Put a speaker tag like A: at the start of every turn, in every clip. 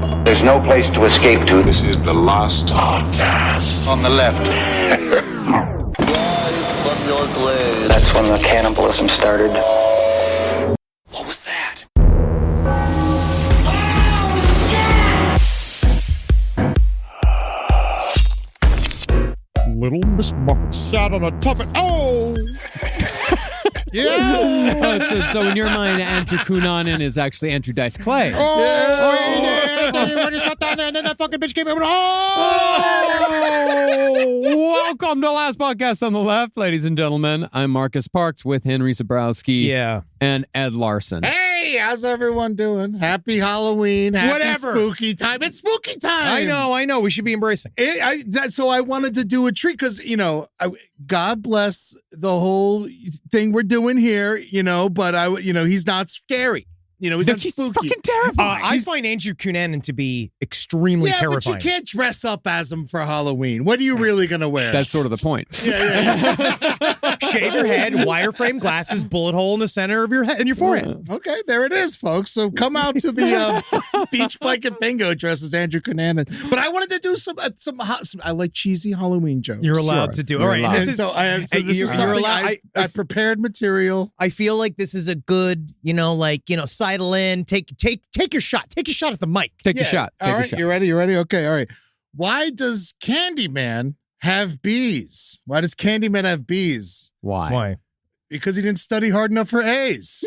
A: There's no place to escape to.
B: This is the last podcast.
A: On the left. That's when the cannibalism started.
B: What was that?
C: Little Miss Muffet sat on a tuffet. Oh!
D: Yeah. So in your mind, Andrew Cunanan is actually Andrew Dice Clay.
C: Everybody sat down there, and then that fucking bitch came in. Oh!
D: Welcome to the last podcast on the left, ladies and gentlemen. I'm Marcus Parks with Henry Zabrowski and Ed Larson.
C: Hey, how's everyone doing? Happy Halloween. Happy spooky time. It's spooky time.
E: I know. We should be embracing.
C: So I wanted to do a treat because, God bless the whole thing we're doing here, but he's not scary. He's not spooky.
D: Fucking terrifying.
E: I find Andrew Cunanan to be extremely terrifying.
C: But you can't dress up as him for Halloween. What are you really going to wear?
D: That's sort of the point.
E: Shave your head, wireframe glasses, bullet hole in the center of your head and your forehead.
C: Okay, there it is, folks. So come out to the beach blanket bingo dressed as Andrew Cunanan. But I wanted to do some I like cheesy Halloween jokes.
E: You're allowed to do. All right,
C: this is something I prepared material.
E: I feel like this is a good, sidle in, take your shot. Take your shot at the mic.
D: Take a shot.
C: All right, you ready? Okay, all right. Why does Candyman have bees? Why does Candyman have bees?
D: Why?
C: Because he didn't study hard enough for A's.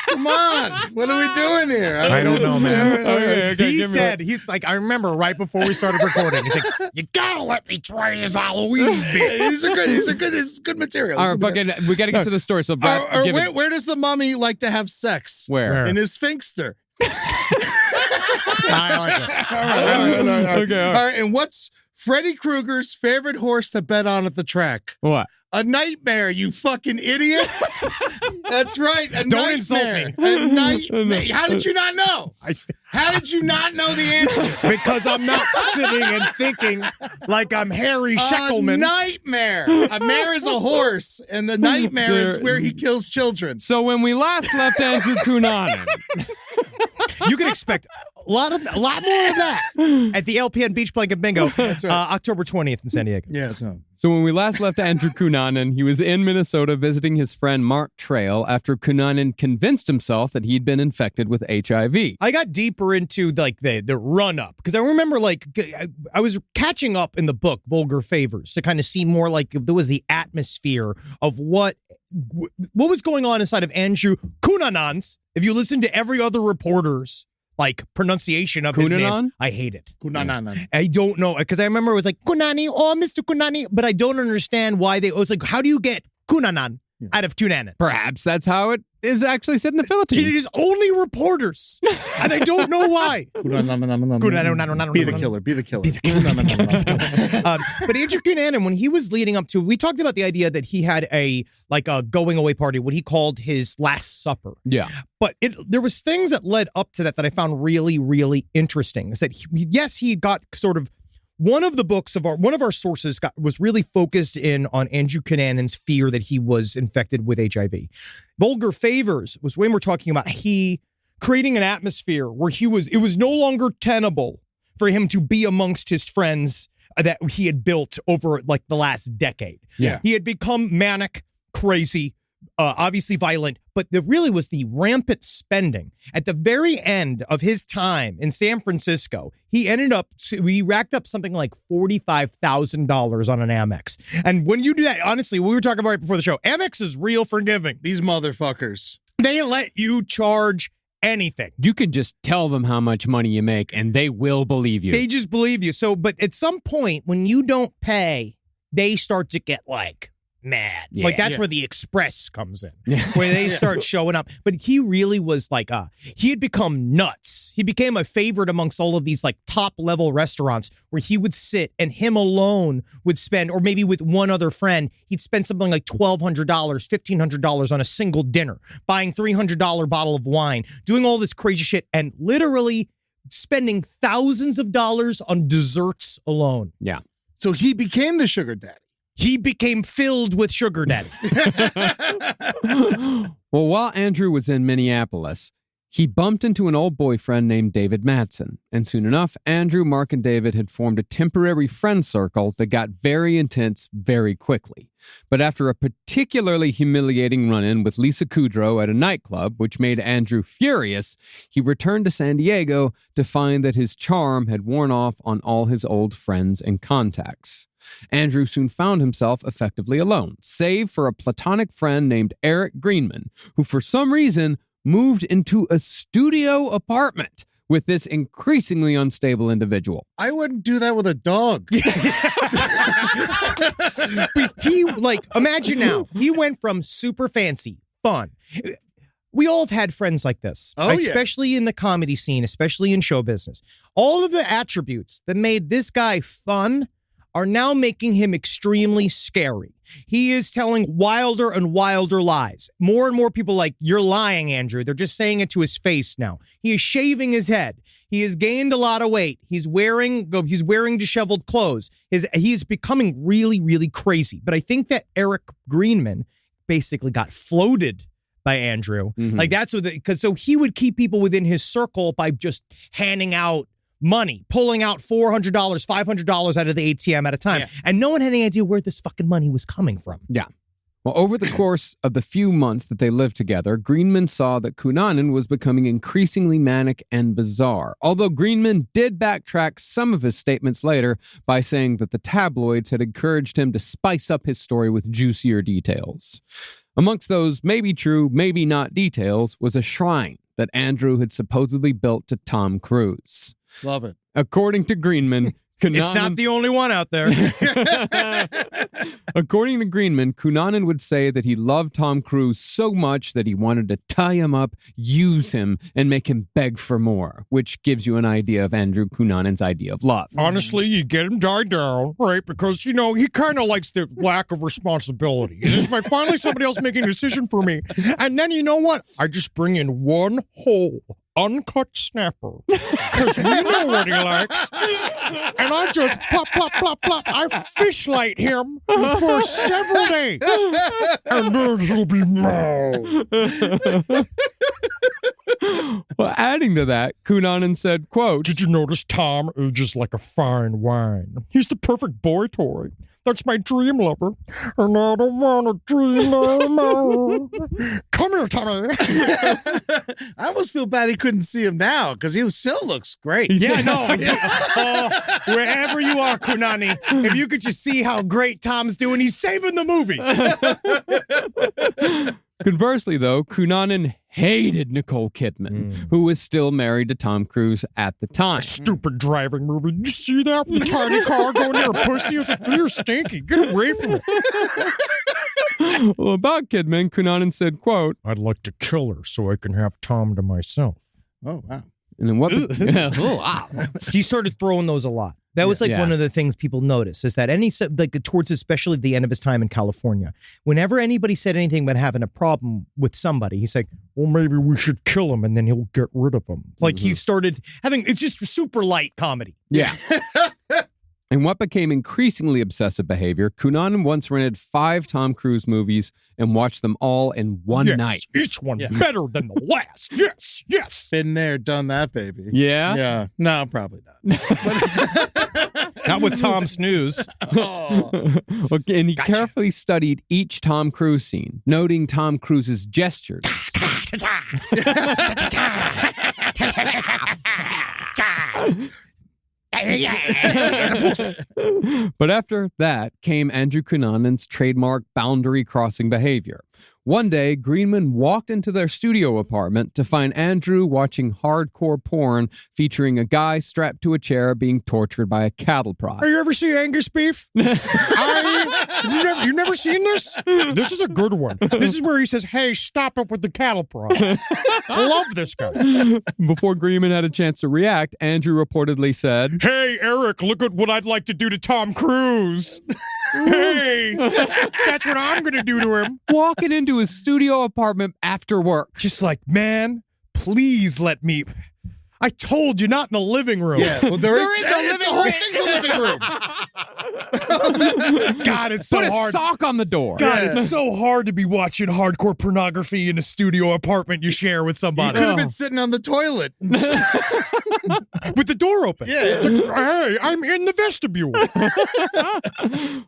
C: Come on. What are we doing here?
E: I don't know, man.
C: Okay,
E: he's like, I remember right before we started recording, he's like, you gotta let me try his Halloween bit.
C: This is good material.
D: All right, we got to get to the story. So,
C: where does the mummy like to have sex?
D: Where?
C: In his sphincter.
E: I like it.
C: All right.
D: Okay,
C: all right. And what's Freddy Krueger's favorite horse to bet on at the track?
D: What?
C: A nightmare, you fucking idiots. That's right.
E: Don't insult me.
C: A nightmare. How did you not know? How did you not know the answer?
E: Because I'm not sitting and thinking like I'm Harry Sheckelman.
C: A nightmare. A mare is a horse, and the nightmare is where he kills children.
D: So when we last left Andrew Cunanan,
E: you can expect a lot more of that at the LPN Beach Blanket Bingo.
C: That's right.
E: October 20th in San Diego.
C: Yeah,
D: So when we last left Andrew Cunanan, he was in Minnesota visiting his friend Mark Trail after Cunanan convinced himself that he'd been infected with HIV.
E: I got deeper into the run up because I remember I was catching up in the book Vulgar Favors to kind of see more like there was the atmosphere of what was going on inside of Andrew Cunanan's. If you listen to every other reporter's pronunciation of his name, I hate it.
C: Cunanan.
E: I don't know because I remember it was like Cunani, Mr. Cunani, but I don't understand why it was like, how do you get Cunanan out of Cunanan?
D: Perhaps that's how it is actually said in the Philippines.
E: It is only reporters, and I don't know why.
C: Be the killer.
E: But Andrew Cunanan, when he was leading up to, we talked about the idea that he had a going away party, what he called his Last Supper.
D: Yeah.
E: But there was things that led up to that I found really, really interesting. Is that he got sort of one of the books of one of our sources was really focused in on Andrew Cunanan's fear that he was infected with HIV. Vulgar Favors was when we're talking about he creating an atmosphere where it was no longer tenable for him to be amongst his friends that he had built over the last decade.
D: Yeah.
E: He had become manic, crazy, obviously violent, but there really was the rampant spending. At the very end of his time in San Francisco, he racked up something like $45,000 on an Amex. And when you do that, honestly, we were talking about right before the show, Amex is real forgiving.
C: These motherfuckers.
E: They let you charge anything.
D: You could just tell them how much money you make and they will believe you.
E: They just believe you. So, but at some point when you don't pay, they start to get mad. That's where the express comes in, where they start showing up. But he really was he had become nuts. He became a favorite amongst all of these top level restaurants where he would sit and him alone would spend, or maybe with one other friend, he'd spend something like $1,200, $1,500 on a single dinner, buying $300 bottle of wine, doing all this crazy shit, and literally spending thousands of dollars on desserts alone.
D: Yeah.
C: So he became the sugar daddy.
E: He became filled with sugar daddy.
D: Well, while Andrew was in Minneapolis, He bumped into an old boyfriend named David Madsen, and soon enough, Andrew, Mark, and David had formed a temporary friend circle that got very intense very quickly. But after a particularly humiliating run-in with Lisa Kudrow at a nightclub, which made Andrew furious, he returned to San Diego to find that his charm had worn off on all his old friends and contacts. Andrew soon found himself effectively alone, save for a platonic friend named Eric Greenman, who for some reason moved into a studio apartment with this increasingly unstable individual.
C: I wouldn't do that with a dog.
E: Imagine now, he went from super fancy, fun. We all have had friends like this, especially in the comedy scene, especially in show business. All of the attributes that made this guy fun are now making him extremely scary. He is telling wilder and wilder lies. More and more people like, you're lying, Andrew. They're just saying it to his face now. He is shaving his head. He has gained a lot of weight. He's wearing disheveled clothes. He is becoming really, really crazy. But I think that Eric Greenman basically got floated by Andrew.
D: Mm-hmm.
E: Like that's what so he would keep people within his circle by just handing out money, pulling out $400, $500 out of the ATM at a time. Yeah. And no one had any idea where this fucking money was coming from.
D: Yeah. Well, over the course of the few months that they lived together, Greenman saw that Cunanan was becoming increasingly manic and bizarre. Although Greenman did backtrack some of his statements later by saying that the tabloids had encouraged him to spice up his story with juicier details. Amongst those maybe true, maybe not details was a shrine that Andrew had supposedly built to Tom Cruise.
C: Love it.
D: According to Greenman,
E: it's not the only one out there.
D: According to Greenman, Cunanan would say that he loved Tom Cruise so much that he wanted to tie him up, use him, and make him beg for more, which gives you an idea of Andrew Cunanan's idea of love.
F: Honestly, you get him died down, right? Because, he kind of likes the lack of responsibility. He's just like, finally somebody else making a decision for me. And then you know what? I just bring in one whole uncut snapper, because we know what he likes, and I just plop, plop, plop, plop. I fish light him for several days, and then he'll be mad.
D: Well, adding to that, Cunanan said, quote,
F: "Did you notice Tom ages like a fine wine? He's the perfect boy toy. That's my dream lover, and I don't want to dream no more. Come here, Tommy."
C: I almost feel bad he couldn't see him now because he still looks great.
E: Yeah, no. Wherever you are, Cunanan, if you could just see how great Tom's doing, he's saving the movies.
D: Conversely, though, Cunanan hated Nicole Kidman, who was still married to Tom Cruise at the time.
F: Stupid driving movie. You see that with the tiny car going near a pussy? I was like, you're stinky. Get away from it.
D: Well, about Kidman, Cunanan said, quote,
F: "I'd like to kill her so I can have Tom to myself."
C: Oh, wow.
D: And then what?
E: Wow. He started throwing those a lot. That was one of the things people notice is that towards especially the end of his time in California, whenever anybody said anything about having a problem with somebody, he's like,
F: well, maybe we should kill him and then he'll get rid of him.
E: Like he started it's just super light comedy.
D: Yeah. In what became increasingly obsessive behavior, Cunanan once rented 5 Tom Cruise movies and watched them all in one night.
F: Each one better than the last. Yes, yes.
C: Been there, done that, baby.
D: Yeah?
C: Yeah. No, probably not.
E: Not with Tom Snooze.
D: Okay, and he carefully studied each Tom Cruise scene, noting Tom Cruise's gestures. But after that came Andrew Cunanan's trademark boundary-crossing behavior. One day, Greenman walked into their studio apartment to find Andrew watching hardcore porn featuring a guy strapped to a chair being tortured by a cattle prod.
F: Have you ever seen Angus beef? You never seen this? This is a good one. This is where he says, "Hey, stop it with the cattle prod." I love this guy.
D: Before Greenman had a chance to react, Andrew reportedly said,
F: "Hey, Eric, look at what I'd like to do to Tom Cruise. Hey, that's what I'm going to do to him."
D: Walking into his studio apartment after work.
E: Just like, man, please let me. I told you, not in the living room.
C: Yeah, well, there is
E: in the living room.
C: The whole thing's a living room.
F: God, it's so
D: Put a
F: hard.
D: sock on the door.
F: God, it's so hard to be watching hardcore pornography in a studio apartment you share with
C: You
F: somebody.
C: could have been sitting on the toilet.
F: With the door open.
C: Yeah.
F: It's like, hey, I'm in the vestibule.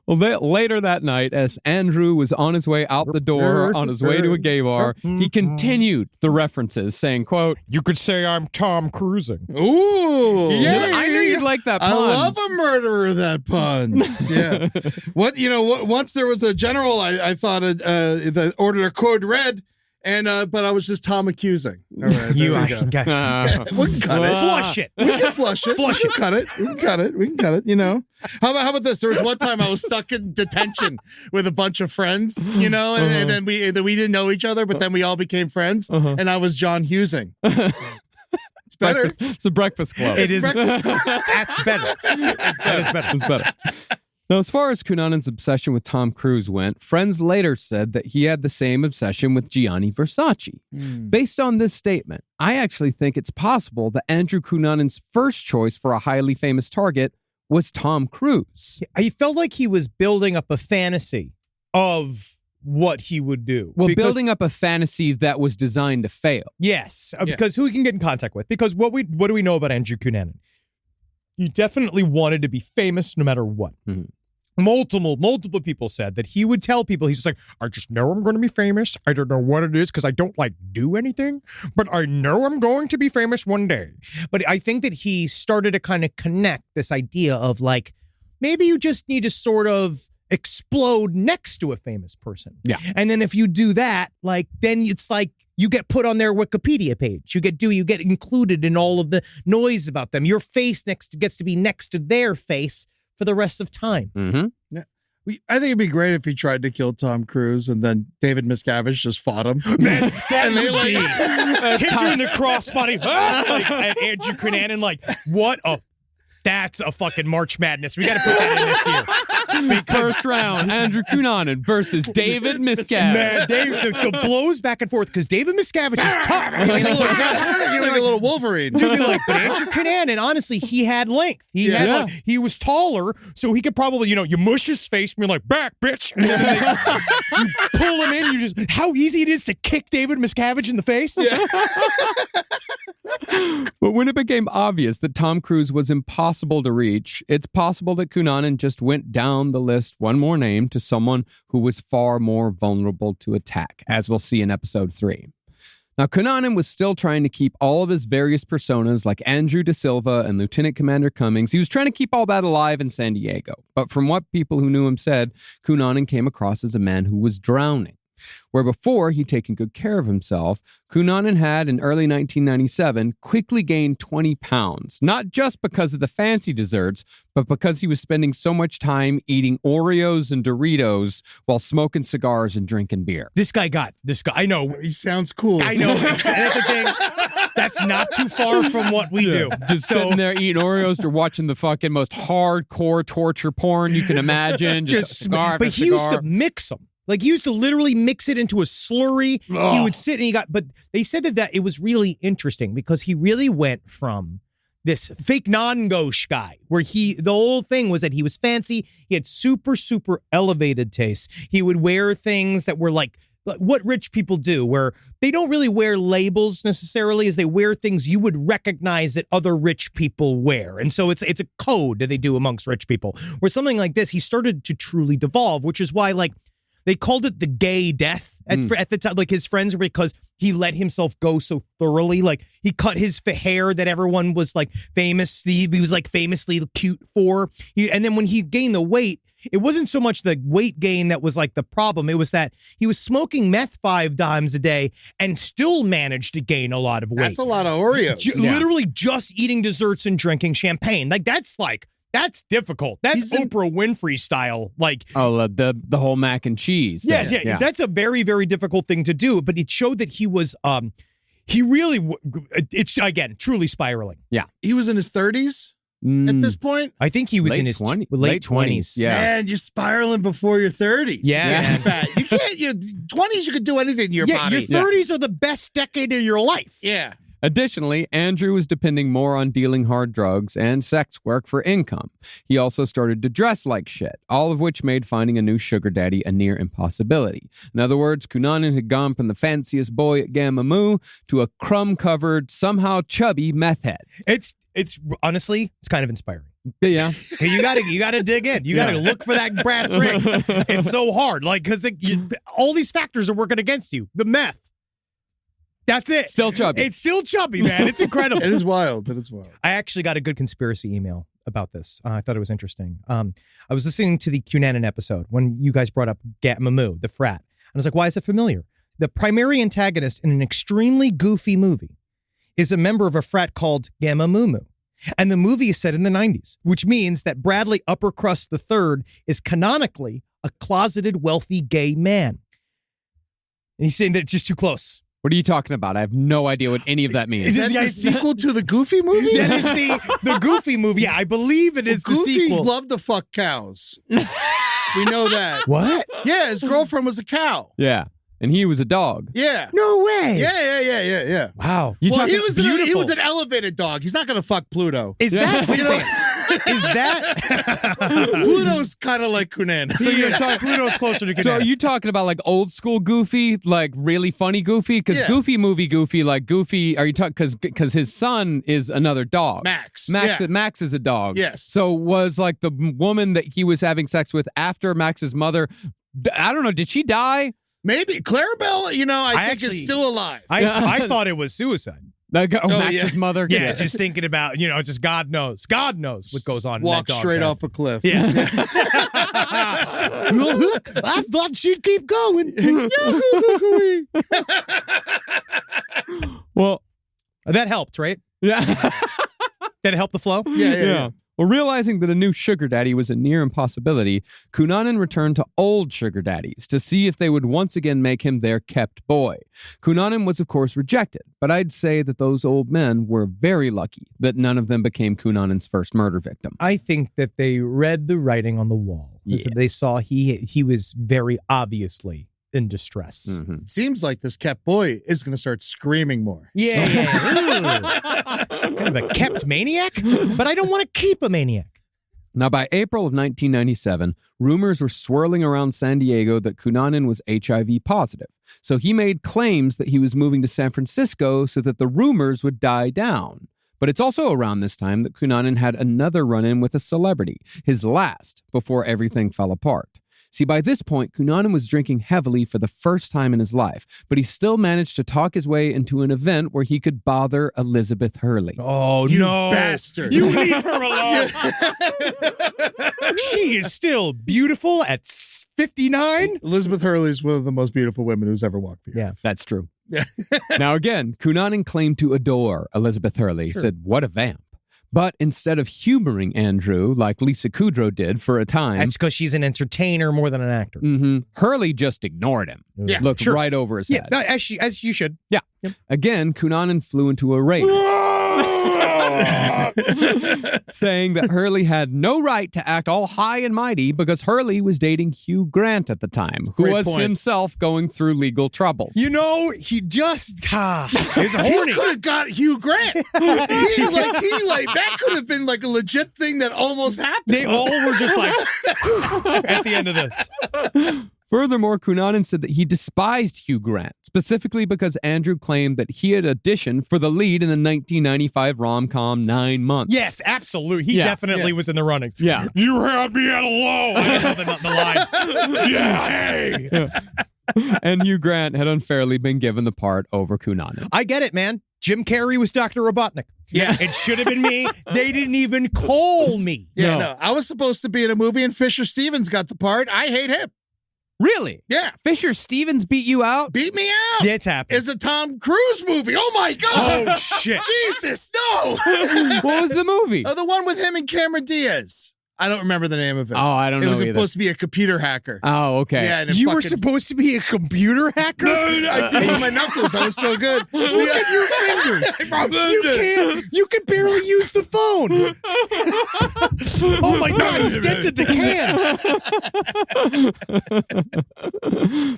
D: Well, later that night, as Andrew was on his way out the door, on his way to a gay bar, he continued the references, saying, quote,
F: You could say I'm Tom Cruising.
C: Ooh.
F: Yeah.
D: I knew you'd like that pun.
C: I love a murderer that puns. Yeah. Once there was a general, I thought the order code red, but I was just Tom accusing. All right, there we go. We can cut it.
E: Flush it.
C: We can flush it.
E: Flush
C: We can cut it. We can cut it. We can cut it. You know. How about this? There was one time I was stuck in detention with a bunch of friends. You know, and then we didn't know each other, but then we all became friends. And I was John Husing. It's better.
D: It's a breakfast club.
E: It is.
C: breakfast.
E: That's better. That is better.
D: It's better. Now, as far as Cunanan's obsession with Tom Cruise went, friends later said that he had the same obsession with Gianni Versace. Based on this statement, I actually think it's possible that Andrew Cunanan's first choice for a highly famous target was Tom Cruise.
E: I felt like he was building up a fantasy of what he would do.
D: Well, building up a fantasy that was designed to fail.
E: Yes, because who he can get in contact with. Because what do we know about Andrew Cunanan? He definitely wanted to be famous no matter what.
D: Mm-hmm.
E: Multiple people said that he would tell people, he's just like, I just know I'm going to be famous. I don't know what it is because I don't do anything, but I know I'm going to be famous one day. But I think that he started to kind of connect this idea of maybe you just need to sort of explode next to a famous person.
D: Yeah.
E: And then if you do that, then it's you get put on their Wikipedia page. You get included in all of the noise about them. Your face gets to be next to their face for the rest of time.
D: Mm-hmm.
C: Yeah. I think it'd be great if he tried to kill Tom Cruise and then David Miscavige just fought him.
E: Man,
C: and they
E: hit you in the crossbody. And Andrew Cunanan, what a... That's a fucking March Madness. We got to put that in this year.
D: First round, Andrew Cunanan versus David Miscavige.
E: Man, the blows back and forth because David Miscavige is tough.
C: You're like a little Wolverine.
E: But Andrew Cunanan, honestly, he had length. He was taller, so he could probably, you mush his face and be like, back, bitch. And then you pull him in. How easy it is to kick David Miscavige in the face. Yeah.
D: But when it became obvious that Tom Cruise was impossible to reach, it's possible that Cunanan just went down the list one more name to someone who was far more vulnerable to attack, as we'll see in episode 3. Now, Cunanan was still trying to keep all of his various personas like Andrew De Silva and Lieutenant Commander Cummings. He was trying to keep all that alive in San Diego. But from what people who knew him said, Cunanan came across as a man who was drowning. Where before he'd taken good care of himself, Cunanan had, in early 1997, quickly gained 20 pounds, not just because of the fancy desserts, but because he was spending so much time eating Oreos and Doritos while smoking cigars and drinking beer.
E: This guy, I know.
C: He sounds cool.
E: I know. And that's the thing. That's not too far from what we do.
D: Just sitting there eating Oreos or watching the fucking most hardcore torture porn you can imagine. Just cigar
E: but he used to mix them. He used to literally mix it into a slurry.
C: Oh.
E: He would sit and but they said that it was really interesting because he really went from this fake non-gauche guy where the whole thing was that he was fancy. He had super, super elevated tastes. He would wear things that were like what rich people do, where they don't really wear labels necessarily, as they wear things you would recognize that other rich people wear. And so it's a code that they do amongst rich people. Where something like this, he started to truly devolve, which is why they called it the gay death at the time, his friends, because he let himself go so thoroughly. He cut his hair that everyone was famous. He was famously cute for. And then when he gained the weight, it wasn't so much the weight gain that was the problem. It was that he was smoking meth 5 times a day and still managed to gain a lot of weight.
C: That's a lot of Oreos.
E: Literally just eating desserts and drinking champagne. That's difficult. That's Oprah Winfrey style.
D: The whole mac and cheese.
E: Yes, yeah. That's a very, very difficult thing to do. But it showed that he was, it's again, truly spiraling.
D: Yeah.
C: He was in his 30s at this point.
E: I think he was in his late 20s.
D: Yeah.
C: Man, you're spiraling before your 30s.
E: Yeah.
C: In fact, you can't, 20s, you could do anything to your body.
E: Your 30s are the best decade of your life.
C: Yeah.
D: Additionally, Andrew was depending more on dealing hard drugs and sex work for income. He also started to dress like shit, all of which made finding a new sugar daddy a near impossibility. In other words, Cunanan had gone from the fanciest boy at Gamma Mu to a crumb-covered, somehow chubby meth head.
E: It's honestly, it's kind of inspiring.
D: Yeah.
E: Hey, you gotta dig in. You gotta look for that brass ring. It's so hard, like because all these factors are working against you. The meth. That's it.
D: Still chubby.
E: It's still chubby, man. It's incredible.
C: It is wild. It is wild.
E: I actually got a good conspiracy email about this. I thought it was interesting. I was listening to the Cunanan episode when you guys brought up Gamma Mu, the frat. And I was like, why is it familiar? The primary antagonist in an extremely goofy movie is a member of a frat called Gamma Mu Mu. And the movie is set in the 90s, which means that Bradley Uppercrust III is canonically a closeted, wealthy gay man. And he's saying that it's just too close.
D: What are you talking about? I have no idea what any of that means.
C: Is that the sequel to the Goofy movie?
E: That is the Goofy movie. Yeah, I believe it is the sequel.
C: Goofy loved to fuck cows. We know that.
E: What?
C: Yeah, his girlfriend was a cow.
D: Yeah. And he was a dog.
C: Yeah.
E: No way.
C: Yeah.
E: Wow.
C: He was an elevated dog. He's not going to fuck Pluto.
E: Is that?
C: You know,
E: is that?
C: Pluto's kind of like Cunanan.
E: So you're talking Pluto's closer to Cunanan.
D: So are you talking about like old school Goofy, like really funny Goofy? Because
C: Yeah.
D: Goofy movie Goofy, like Goofy, are you talking, because his son is another dog.
C: Max.
D: Max,
C: Yeah.
D: Max is a dog.
C: Yes.
D: So was like the woman that he was having sex with after Max's mother, I don't know, did she die?
C: Maybe Clarabelle, I think is still alive.
E: I thought it was suicide.
D: Like, Max's
C: yeah.
D: mother?
E: Yeah, just thinking about, just God knows what goes on.
C: Walk
E: in that dog's
C: straight
E: head.
C: off a cliff.
E: Yeah. I thought she'd keep going.
D: Well,
E: That helped, right?
D: yeah.
E: Did it help the flow?
C: Yeah.
D: Well, realizing that a new sugar daddy was a near impossibility, Cunanan returned to old sugar daddies to see if they would once again make him their kept boy. Cunanan was, of course, rejected, but I'd say that those old men were very lucky that none of them became Cunanan's first murder victim.
E: I think that they read the writing on the wall.
D: Yeah.
E: So they saw he was very obviously in distress.
D: Mhm.
C: It seems like this kept boy is going to start screaming more.
E: Yeah. Kind of a kept maniac, but I don't want to keep a maniac.
D: Now, by April of 1997, rumors were swirling around San Diego that Cunanan was HIV positive. So he made claims that he was moving to San Francisco so that the rumors would die down. But it's also around this time that Cunanan had another run-in with a celebrity, his last, before everything fell apart. See, by this point, Cunanan was drinking heavily for the first time in his life, but he still managed to talk his way into an event where he could bother Elizabeth Hurley.
E: Oh,
C: You
E: no.
C: bastard.
E: You leave her alone. She is still beautiful at 59.
C: Elizabeth Hurley is one of the most beautiful women who's ever walked the earth.
E: Yeah.
D: That's true. Now, again, Cunanan claimed to adore Elizabeth Hurley, said, what a vamp. But instead of humoring Andrew, like Lisa Kudrow did for a time,
E: That's because she's an entertainer more than an actor.
D: Hurley just ignored him.
E: Yeah,
D: Looked
E: sure.
D: right over his head.
E: No, as you should.
D: Yeah. Again, Cunanan flew into a rage, saying that Hurley had no right to act all high and mighty because Hurley was dating Hugh Grant at the time, who
C: Great
D: was
C: point.
D: himself going through legal troubles.
E: He just is
C: He
E: horny.
C: could have got Hugh Grant. That could have been like a legit thing that almost happened.
E: They all were just like at the end of this.
D: Furthermore, Cunanan said that he despised Hugh Grant, specifically because Andrew claimed that he had auditioned for the lead in the 1995 rom-com 9 Months.
E: Yes, absolutely. He
D: Yeah.
E: definitely was in the running.
D: Yeah.
E: You had me at hello. I know the lines. Yeah, hey.
D: And Hugh Grant had unfairly been given the part over Cunanan.
E: I get it, man. Jim Carrey was Dr. Robotnik. Yeah, it should have been me. They didn't even call me.
C: Yeah, no. I was supposed to be in a movie and Fisher Stevens got the part. I hate him.
D: Really?
C: Yeah.
D: Fisher Stevens beat you out?
C: Beat me out.
E: Yeah, it's happened.
C: It's a Tom Cruise movie. Oh my God.
E: Oh, shit.
C: Jesus, no.
D: What was the movie?
C: Oh, the one with him and Cameron Diaz. I don't remember the name of it.
D: Oh, I don't know
C: It was
D: either.
C: supposed to be a computer hacker.
D: Oh, okay.
C: Yeah, and it
E: You were
C: fucking-
E: supposed to be a computer hacker?
C: No, I did it with my knuckles. I was so good.
E: Look at your fingers. You can barely use the phone. Oh my God, he's dented the can.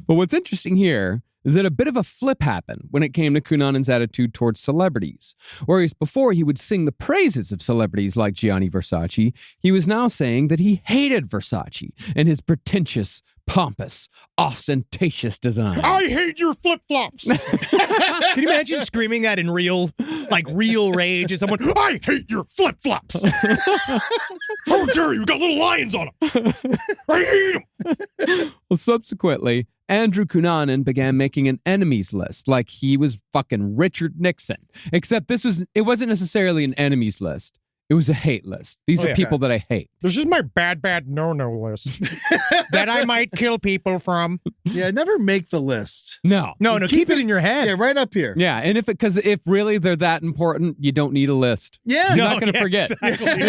D: But what's interesting here is that a bit of a flip happened when it came to Cunanan's attitude towards celebrities. Whereas before he would sing the praises of celebrities like Gianni Versace, he was now saying that he hated Versace and his pretentious, pompous, ostentatious design.
F: I hate your flip-flops.
E: Can you imagine screaming that in real rage at someone?
F: I hate your flip-flops. How dare you? Got little lions on them. I hate them.
D: Well, subsequently, Andrew Cunanan began making an enemies list like he was fucking Richard Nixon. Except it wasn't necessarily an enemies list. It was a hate list. These are people that I hate.
F: This is my bad no-no list that I might kill people from.
C: Yeah, never make the list.
D: No.
E: No, keep it in your head.
C: Yeah, right up here.
D: Yeah, and if really they're that important, you don't need a list.
C: Yeah.
D: You're not going to forget.
E: Exactly.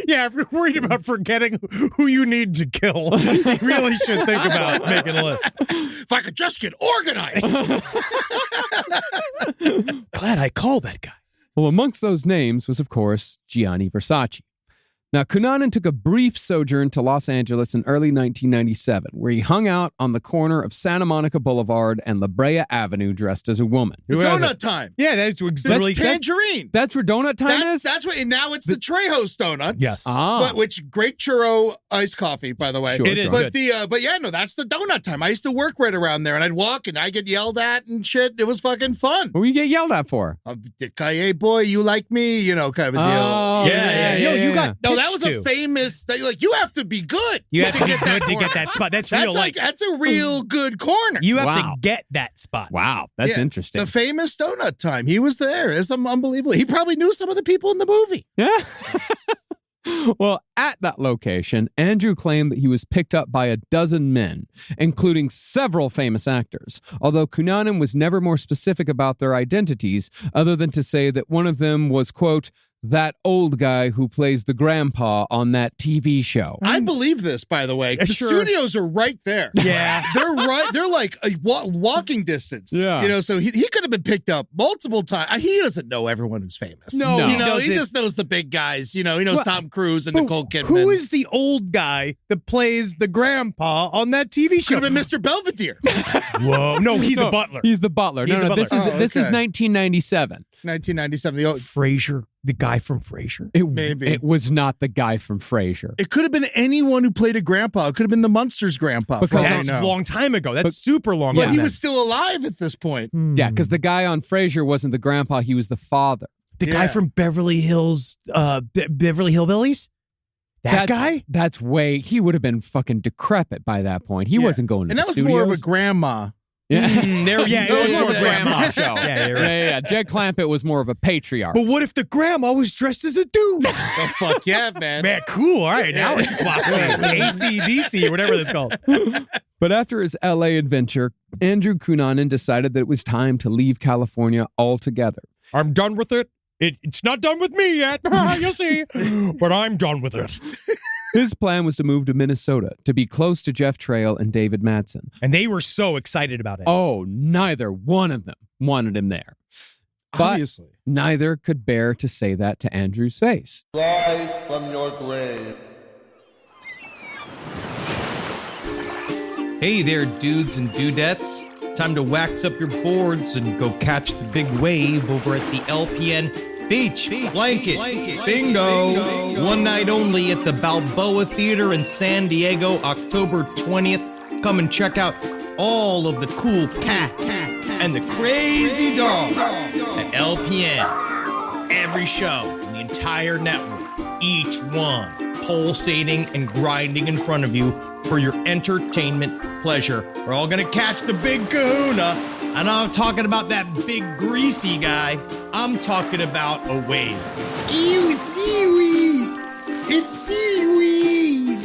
E: Yeah, if you're worried about forgetting who you need to kill, you really should think about making a list.
C: If I could just get organized.
E: Glad I called that guy.
D: Well, amongst those names was, of course, Gianni Versace. Now, Cunanan took a brief sojourn to Los Angeles in early 1997, where he hung out on the corner of Santa Monica Boulevard and La Brea Avenue dressed as a woman.
C: Donut time.
E: Yeah, that's literally
C: Tangerine.
D: That's where donut time is?
C: That's what, and now it's the Trejo's Donuts.
E: Yes.
C: But which great churro iced coffee, by the way.
D: Sure,
E: It is
C: But
E: good.
C: but yeah, no, that's the donut time. I used to work right around there, and I'd walk, and I get yelled at and shit. It was fucking fun.
D: What do you get yelled at for?
C: Hey, boy, you like me? You know, kind of a deal.
D: Oh,
E: No, you got
C: No, that
E: pitched
C: was
E: to.
C: a famous thing. Like, you have to be good.
E: You have to get
C: that
E: good to
C: corner.
E: get that spot. That's
C: That's
E: real.
C: like that's a real good corner.
E: You have
D: Wow.
E: to get that spot.
D: Wow, that's
C: Yeah.
D: interesting.
C: The famous donut time. He was there. It's unbelievable. He probably knew some of the people in the movie.
D: Yeah. Well, at that location, Andrew claimed that he was picked up by a dozen men, including several famous actors, although Cunanan was never more specific about their identities, other than to say that one of them was, quote, that old guy who plays the grandpa on that TV show.
C: I believe this, by the way. The
E: Sure.
C: studios are right there.
E: Yeah.
C: They're right. They're like a walking distance.
D: Yeah.
C: You know, so he could have been picked up multiple times. He doesn't know everyone who's famous.
E: No,
C: You
E: he
C: know, he
E: doesn't.
C: just knows the big guys. You know, he knows
E: Well,
C: Tom Cruise and
E: Who-
C: Nicole Kidman.
E: Who is the old guy that plays the grandpa on that TV
C: Could
E: show?
C: have been Mr. Belvedere.
E: Whoa. No, he's
D: No,
E: the butler.
D: He's the butler.
E: He's
D: No,
E: the
D: no, this
E: butler.
D: is this is
C: okay.
D: 1997.
C: 1997. The old,
E: Frasier, the guy from Frasier.
C: Maybe.
D: It was not the guy from Frasier.
C: it could have been anyone who played a grandpa. It could have been the Munsters grandpa. for
D: Because
C: all I
E: That's
C: know.
E: a long time ago. That's
D: But-
E: super long.
C: But
E: ago.
C: he was still alive at this point.
D: Yeah, because the guy on Frasier wasn't the grandpa, he was the father.
E: the guy
C: Yeah.
E: from Beverly Hills, Beverly Hillbillies.
D: That's he would have been fucking decrepit by that point. He
C: Yeah.
D: wasn't going to
C: And
D: the
C: that was
D: studios.
C: more of a grandma.
D: Yeah.
E: It was more of a grandma
D: show.
E: Yeah, you're right.
D: Yeah. Jed Clampett was more of a patriarch.
E: But what if the grandma was dressed as a dude?
C: Oh, fuck yeah, man.
E: Man, cool. All right, now it's swap seats. ACDC or whatever that's called.
D: But after his LA adventure, Andrew Cunanan decided that it was time to leave California altogether.
F: I'm done with it. It's not done with me yet. You'll see. But I'm done with it.
D: His plan was to move to Minnesota to be close to Jeff Trail and David Madsen.
E: And they were so excited about it.
D: Oh, neither one of them wanted him there. But
C: Obviously.
D: neither could bear to say that to Andrew's face.
G: Live from your grave.
H: Hey there, dudes and dudettes. Time to wax up your boards and go catch the big wave over at the LPN Beach Blanket Bingo. One night only at the Balboa Theater in San Diego, October 20th. Come and check out all of the cool cats and the crazy dogs at LPN. Every show in the entire network, each one pulsating and grinding in front of you for your entertainment pleasure. We're all gonna catch the big kahuna. And I'm not talking about that big greasy guy. I'm talking about a wave.
G: Ew, it's seaweed. It's seaweed.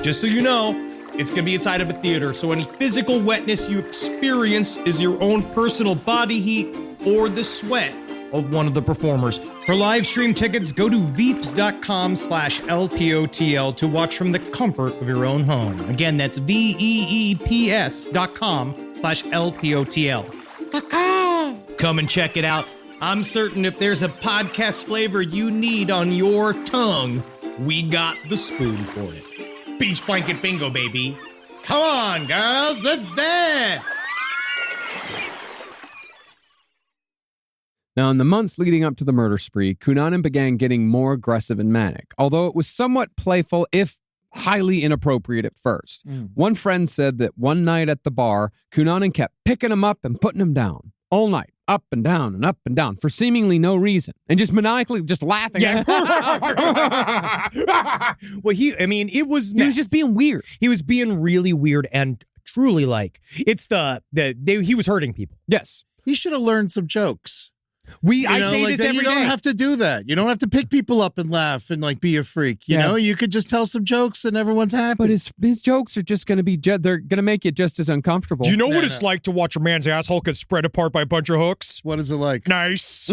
H: Just so you know, it's gonna be inside of a theater, so any physical wetness you experience is your own personal body heat or the sweat of one of the performers. For live stream tickets, go to veeps.com/LPOTL to watch from the comfort of your own home. Again, that's VEEPS.com/LPOTL. Come and check it out. I'm certain if there's a podcast flavor you need on your tongue, we got the spoon for it. Beach Blanket Bingo, baby. Come on, girls, let's dance.
D: Now, in the months leading up to the murder spree, Cunanan began getting more aggressive and manic, although it was somewhat playful, if highly inappropriate at first. One friend said that one night at the bar, Cunanan kept picking him up and putting him down all night, up and down, for seemingly no reason, and just maniacally just laughing.
E: Yeah. Well, it was...
D: He was just being weird.
E: He was being really weird and truly like, it's he was hurting people.
D: Yes.
C: He should have learned some jokes.
E: I say this every day.
C: You don't have to do that. You don't have to pick people up and laugh and like be a freak. You know, you could just tell some jokes and everyone's happy.
D: But his jokes are just going to be, they're going to make you just as uncomfortable.
F: Do you know what it's like to watch a man's asshole get spread apart by a bunch of hooks?
C: What is it like?
F: Nice.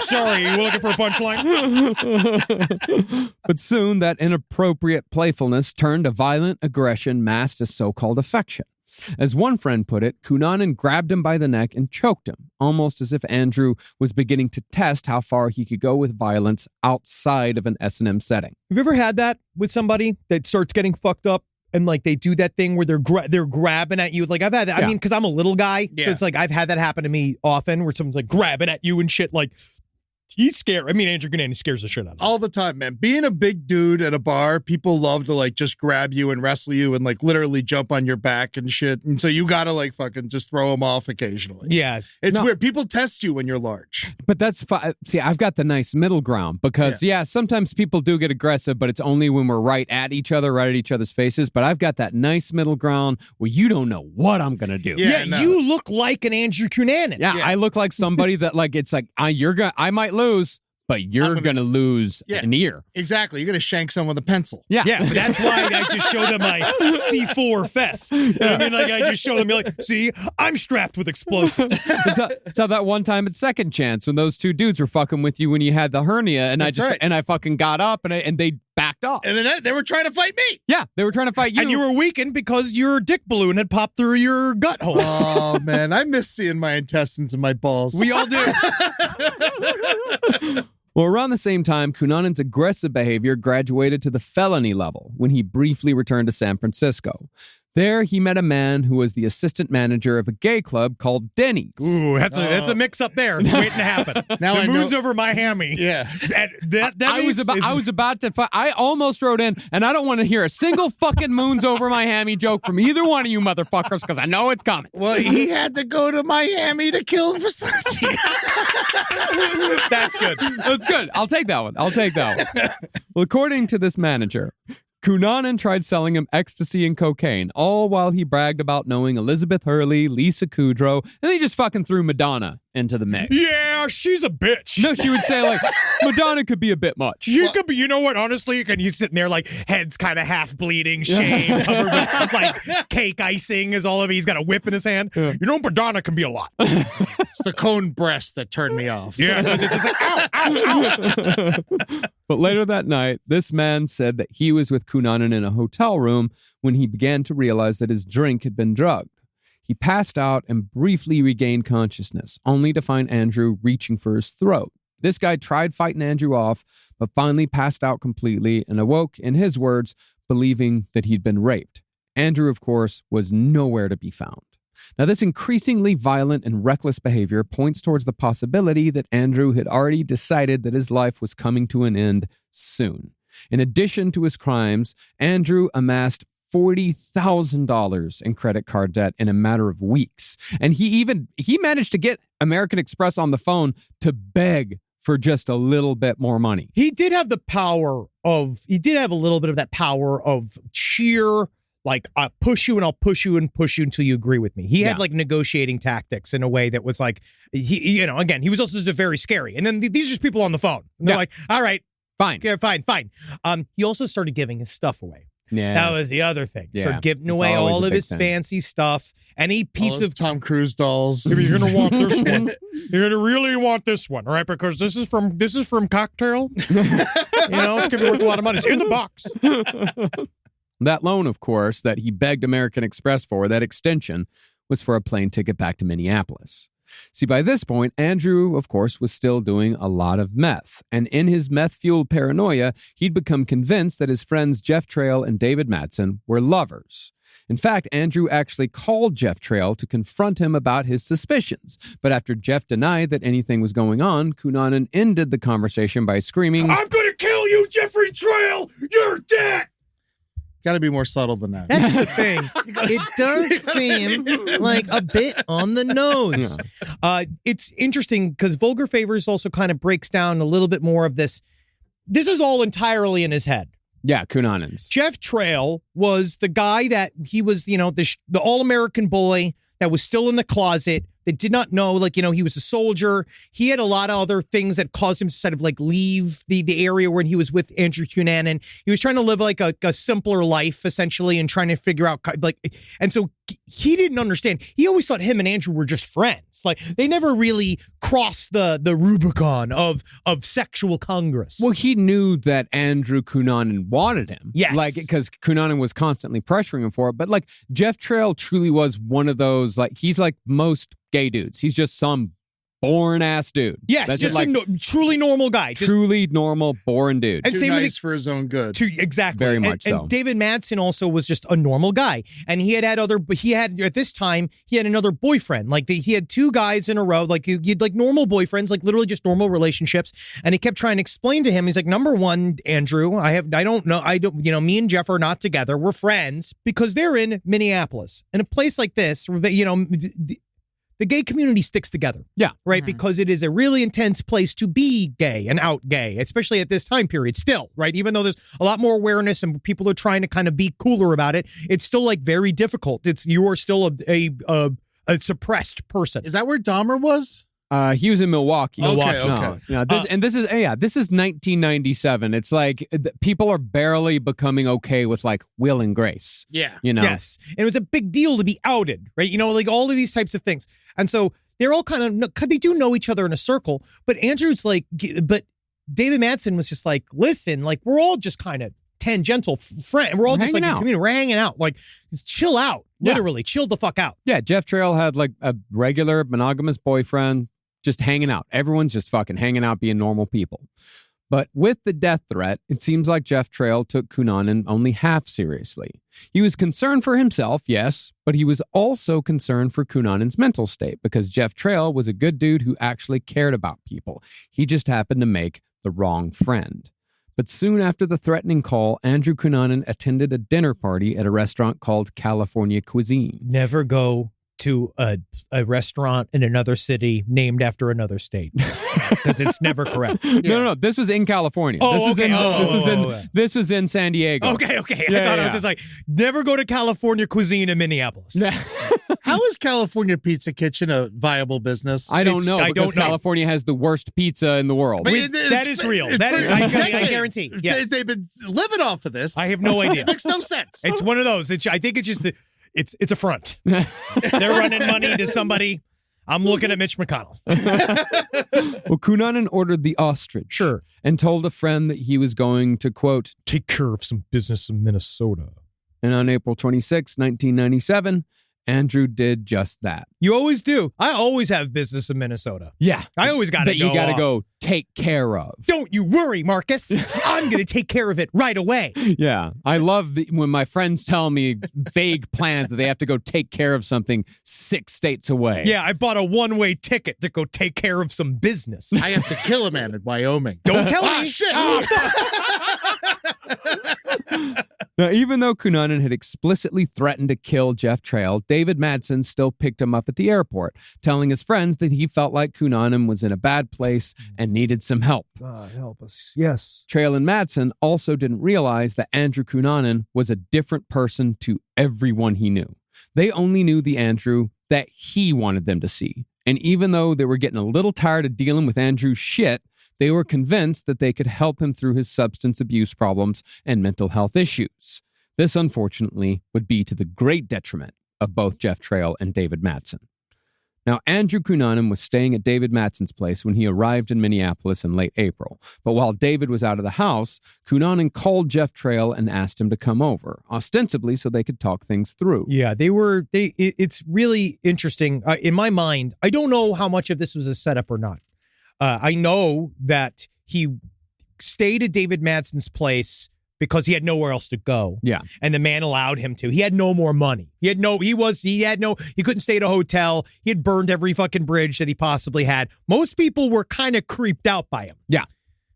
F: Sorry, you were looking for a punchline?
D: But soon that inappropriate playfulness turned to violent aggression masked as so-called affection. As one friend put it, Cunanan grabbed him by the neck and choked him, almost as if Andrew was beginning to test how far he could go with violence outside of an S&M setting.
E: Have you ever had that with somebody that starts getting fucked up and like they do that thing where they're grabbing at you? Like I've had that. I mean, because I'm a little guy, so it's like I've had that happen to me often where someone's like grabbing at you and shit. Like he's scared. I mean, Andrew Cunanan scares the shit out of me.
C: All the time, man. Being a big dude at a bar, people love to like just grab you and wrestle you and like literally jump on your back and shit. And so you gotta like fucking just throw them off occasionally.
E: Yeah.
C: It's weird. People test you when you're large.
D: But that's see, I've got the nice middle ground because sometimes people do get aggressive, but it's only when we're right at each other's faces. But I've got that nice middle ground where you don't know what I'm gonna do.
E: Yeah, you look like an Andrew Cunanan.
D: Yeah, I look like somebody that like it's like I might lose, but you're gonna lose an ear.
C: Exactly. You're gonna shank someone with a pencil.
D: Yeah.
E: But that's why I just show them my C4 vest. You know what I mean? Like I just show them, like, see, I'm strapped with explosives.
D: It's how that one time at Second Chance when those two dudes were fucking with you when you had the hernia, and I fucking got up and they backed off.
C: And then they were trying to fight me.
D: Yeah, they were trying to fight you.
E: And you were weakened because your dick balloon had popped through your gut hole.
C: Oh man, I miss seeing my intestines and my balls.
E: We all do.
D: Well, around the same time, Cunanan's aggressive behavior graduated to the felony level when he briefly returned to San Francisco. There, he met a man who was the assistant manager of a gay club called Denny's.
E: Ooh, that's a mix up there. It's waiting to happen.
C: Now
E: the moon's over my hammy.
C: Yeah.
D: I was about to. I almost wrote in, and I don't want to hear a single fucking moon's over my hammy joke from either one of you motherfuckers because I know it's coming.
C: Well, he had to go to Miami to kill Versace.
E: That's good.
D: That's good. I'll take that one. Well, according to this manager, Cunanan tried selling him ecstasy and cocaine, all while he bragged about knowing Elizabeth Hurley, Lisa Kudrow, and they just fucking threw Madonna into the mix.
F: Yeah, she's a bitch.
D: No, she would say, like, Madonna could be a bit much.
F: She could be, you know what, honestly,
E: And he's sitting there like head's kind of half bleeding, shaved, covered with like cake icing is all of it. He's got a whip in his hand.
F: you know, Madonna can be a lot.
C: It's the cone breast that turned me off.
F: Yeah, it's just like, ow.
D: But later that night, this man said that he was with Cunanan in a hotel room when he began to realize that his drink had been drugged. He passed out and briefly regained consciousness, only to find Andrew reaching for his throat. This guy tried fighting Andrew off, but finally passed out completely and awoke, in his words, believing that he'd been raped. Andrew, of course, was nowhere to be found. Now, this increasingly violent and reckless behavior points towards the possibility that Andrew had already decided that his life was coming to an end soon. In addition to his crimes, Andrew amassed $40,000 in credit card debt in a matter of weeks. And he managed to get American Express on the phone to beg for just a little bit more money.
E: He did have a little bit of that power of sheer, like, I'll push you and I'll push you and push you until you agree with me. He had like negotiating tactics in a way that was like, he was also just very scary. And then these are just people on the phone. And they're like, all right,
D: fine.
E: Yeah, fine. He also started giving his stuff away.
D: Yeah.
E: That was the other thing.
D: Yeah.
E: Started giving
D: It's
E: away
D: always
E: all
D: a
E: of
D: big
E: his
D: thing.
E: fancy stuff. Any piece of
C: Tom Cruise dolls.
F: You're gonna want this one. You're gonna really want this one, right? Because this is from Cocktail. It's gonna be worth a lot of money. It's in the box.
D: That loan, of course, that he begged American Express for, that extension, was for a plane ticket back to Minneapolis. See, by this point, Andrew, of course, was still doing a lot of meth. And in his meth-fueled paranoia, he'd become convinced that his friends Jeff Trail and David Mattson were lovers. In fact, Andrew actually called Jeff Trail to confront him about his suspicions. But after Jeff denied that anything was going on, Cunanan ended the conversation by screaming,
F: I'm gonna kill you, Jeffrey Trail! You're dead!
C: Got to be more subtle than that.
E: That's the thing. It does seem like a bit on the nose. It's interesting because Vulgar Favors also kind of breaks down a little bit more of this. This is all entirely in his head.
D: Yeah, Cunanan's.
E: Jeff Trail was the guy that he was, the all-American boy that was still in the closet, that did not know, he was a soldier. He had a lot of other things that caused him to sort of leave the area when he was with Andrew Cunanan. He was trying to live a simpler life, essentially, and trying to figure out, and so he didn't understand. He always thought him and Andrew were just friends. They never really crossed the Rubicon of sexual congress.
D: Well, he knew that Andrew Cunanan wanted him.
E: Yes.
D: Because Cunanan was constantly pressuring him for it. But Jeff Trail truly was one of those, he's like most gay dudes. He's just some boring ass dude.
E: Yes,
D: that's
E: just a truly normal guy.
D: Truly normal, boring dude.
E: And
C: Too
E: same
C: nice for his own good.
E: Exactly.
D: Very much so.
E: And David Madsen also was just a normal guy. And he had at this time, he had another boyfriend. He had two guys in a row, he had normal boyfriends, literally just normal relationships. And he kept trying to explain to him, he's like, number one, Andrew, me and Jeff are not together. We're friends because they're in Minneapolis. In a place like this, the gay community sticks together.
D: Yeah.
E: Right? Because it is a really intense place to be gay and out gay, especially at this time period still, right? Even though there's a lot more awareness and people are trying to kind of be cooler about it, it's still very difficult. You are still a suppressed person.
C: Is that where Dahmer was?
D: He was in Milwaukee.
C: Okay.
D: This is 1997. It's people are barely becoming okay with Will and Grace.
C: Yeah.
E: Yes. And it was a big deal to be outed, right? All of these types of things. And so they're all they do know each other in a circle, but Andrew's but David Madsen was just listen, we're all just kind of tangential friend. We're all just a community. We're hanging out. Chill out. Literally, chill the fuck out.
D: Yeah, Jeff Trail had a regular monogamous boyfriend, just hanging out. Everyone's just fucking hanging out, being normal people. But with the death threat, it seems like Jeff Trail took Cunanan only half seriously. He was concerned for himself, yes, but he was also concerned for Cunanan's mental state because Jeff Trail was a good dude who actually cared about people. He just happened to make the wrong friend. But soon after the threatening call, Andrew Cunanan attended a dinner party at a restaurant called California Cuisine.
E: Never go to a restaurant in another city named after another state because it's never correct.
D: No. This was in California. This was in San Diego.
E: Okay. I thought it was just never go to California Cuisine in Minneapolis.
C: How is California Pizza Kitchen a viable business?
D: I don't know because California has the worst pizza in the world.
E: That is real. I guarantee. Yes.
C: They've been living off of this.
E: I have no idea.
C: It makes no sense.
E: It's one of those. I think it's just it's a front. They're running money to somebody. I'm looking at Mitch McConnell.
D: Well, Cunanan ordered the ostrich.
E: Sure.
D: And told a friend that he was going to, quote,
F: take care of some business in Minnesota.
D: And on April 26, 1997, Andrew did just that.
E: You always do. I always have business in Minnesota.
D: Yeah.
E: I always got to go.
D: You got to go take care of.
E: Don't you worry, Marcus. I'm going to take care of it right away.
D: Yeah. I love when my friends tell me vague plans that they have to go take care of something 6 states away.
E: Yeah, I bought a one-way ticket to go take care of some business.
C: I have to kill a man in Wyoming.
E: Don't tell me.
C: Shit.
D: Now, even though Cunanan had explicitly threatened to kill Jeff Trail, David Madsen still picked him up at the airport, telling his friends that he felt like Cunanan was in a bad place and needed some help.
E: God help us. Yes.
D: Trail and Madsen also didn't realize that Andrew Cunanan was a different person to everyone he knew. They only knew the Andrew that he wanted them to see. And even though they were getting a little tired of dealing with Andrew's shit, they were convinced that they could help him through his substance abuse problems and mental health issues. This, unfortunately, would be to the great detriment of both Jeff Trail and David Madsen. Now, Andrew Cunanan was staying at David Madsen's place when he arrived in Minneapolis in late April. But while David was out of the house, Cunanan called Jeff Trail and asked him to come over, ostensibly so they could talk things through.
E: Yeah, it's really interesting. In my mind, I don't know how much of this was a setup or not. I know that he stayed at David Madsen's place because he had nowhere else to go.
D: Yeah.
E: And the man allowed him to. He had no more money. He couldn't stay at a hotel. He had burned every fucking bridge that he possibly had. Most people were kind of creeped out by him.
D: Yeah.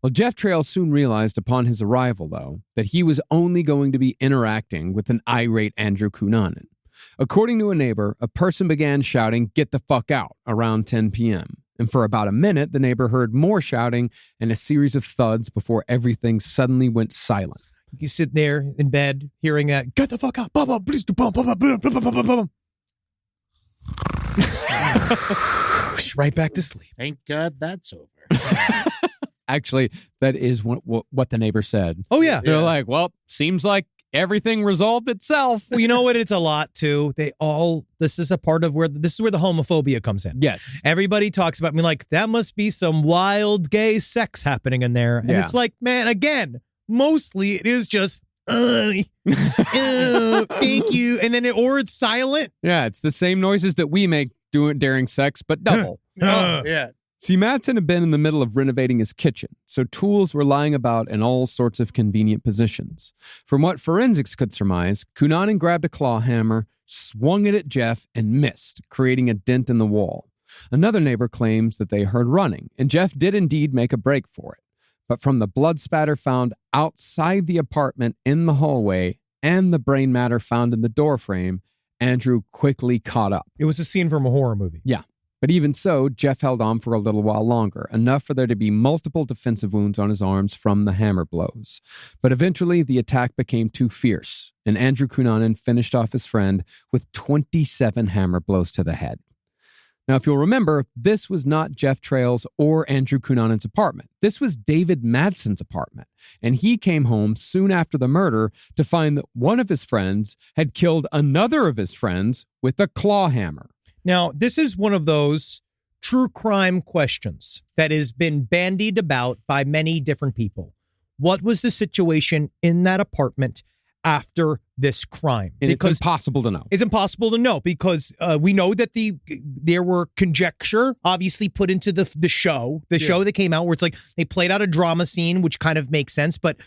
D: Well, Jeff Trail soon realized upon his arrival, though, that he was only going to be interacting with an irate Andrew Cunanan. According to a neighbor, a person began shouting, "Get the fuck out," around 10 p.m. And for about a minute, the neighbor heard more shouting and a series of thuds before everything suddenly went silent.
E: You sit there in bed hearing that, "Get the fuck out, blah, blah, please do, blah, blah, blah, blah, blah, blah, blah, blah." Right back to sleep.
C: Thank God that's over.
D: Actually, that is what the neighbor said.
E: Oh, yeah.
D: They're like, well, seems like everything resolved itself.
E: Well, you know what? It's a lot, too. This is a part of where the homophobia comes in.
D: Yes.
E: Everybody talks about me like, that must be some wild gay sex happening in there. And it's like, man, again, mostly it is just, thank you. And then it's silent.
D: Yeah, it's the same noises that we make during sex, but double.
C: Yeah.
D: See, Madsen had been in the middle of renovating his kitchen, so tools were lying about in all sorts of convenient positions. From what forensics could surmise, Cunanan grabbed a claw hammer, swung it at Jeff, and missed, creating a dent in the wall. Another neighbor claims that they heard running, and Jeff did indeed make a break for it. But from the blood spatter found outside the apartment in the hallway and the brain matter found in the doorframe, Andrew quickly caught up.
E: It was a scene from a horror movie.
D: Yeah. But even so, Jeff held on for a little while longer, enough for there to be multiple defensive wounds on his arms from the hammer blows. But eventually, the attack became too fierce, and Andrew Cunanan finished off his friend with 27 hammer blows to the head. Now, if you'll remember, this was not Jeff Trail's or Andrew Cunanan's apartment. This was David Madsen's apartment, and he came home soon after the murder to find that one of his friends had killed another of his friends with a claw hammer.
E: Now, this is one of those true crime questions that has been bandied about by many different people. What was the situation in that apartment after this crime?
D: And it's impossible to know.
E: It's impossible to know because we know that there were conjecture obviously put into the show that came out where it's like they played out a drama scene, which kind of makes sense. But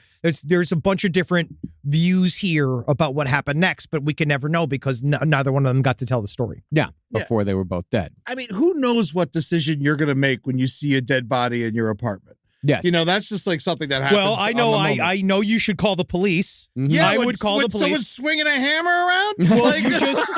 E: there's a bunch of different views here about what happened next, but we can never know because neither one of them got to tell the story.
D: Yeah, before they were both dead.
C: I mean, who knows what decision you're going to make when you see a dead body in your apartment?
D: Yes.
C: You know, that's just like something that happens.
E: Well, I know I know you should call the police.
D: Mm-hmm.
C: Yeah,
E: I would call the police.
C: Someone swinging a hammer around?
E: Well, you just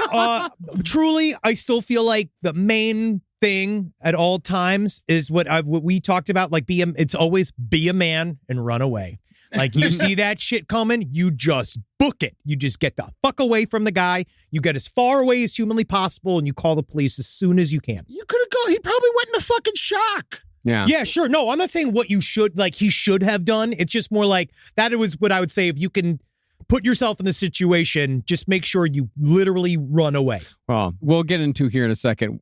E: truly, I still feel like the main thing at all times is what we talked about. Like, it's always be a man and run away. Like, you see that shit coming, you just book it. You just get the fuck away from the guy. You get as far away as humanly possible, and you call the police as soon as you can.
C: You could have gone. He probably went into fucking shock.
D: Yeah.
E: Yeah, sure. No, I'm not saying what he should have done. It's just more like that was what I would say. If you can put yourself in the situation, just make sure you literally run away.
D: Well, we'll get into here in a second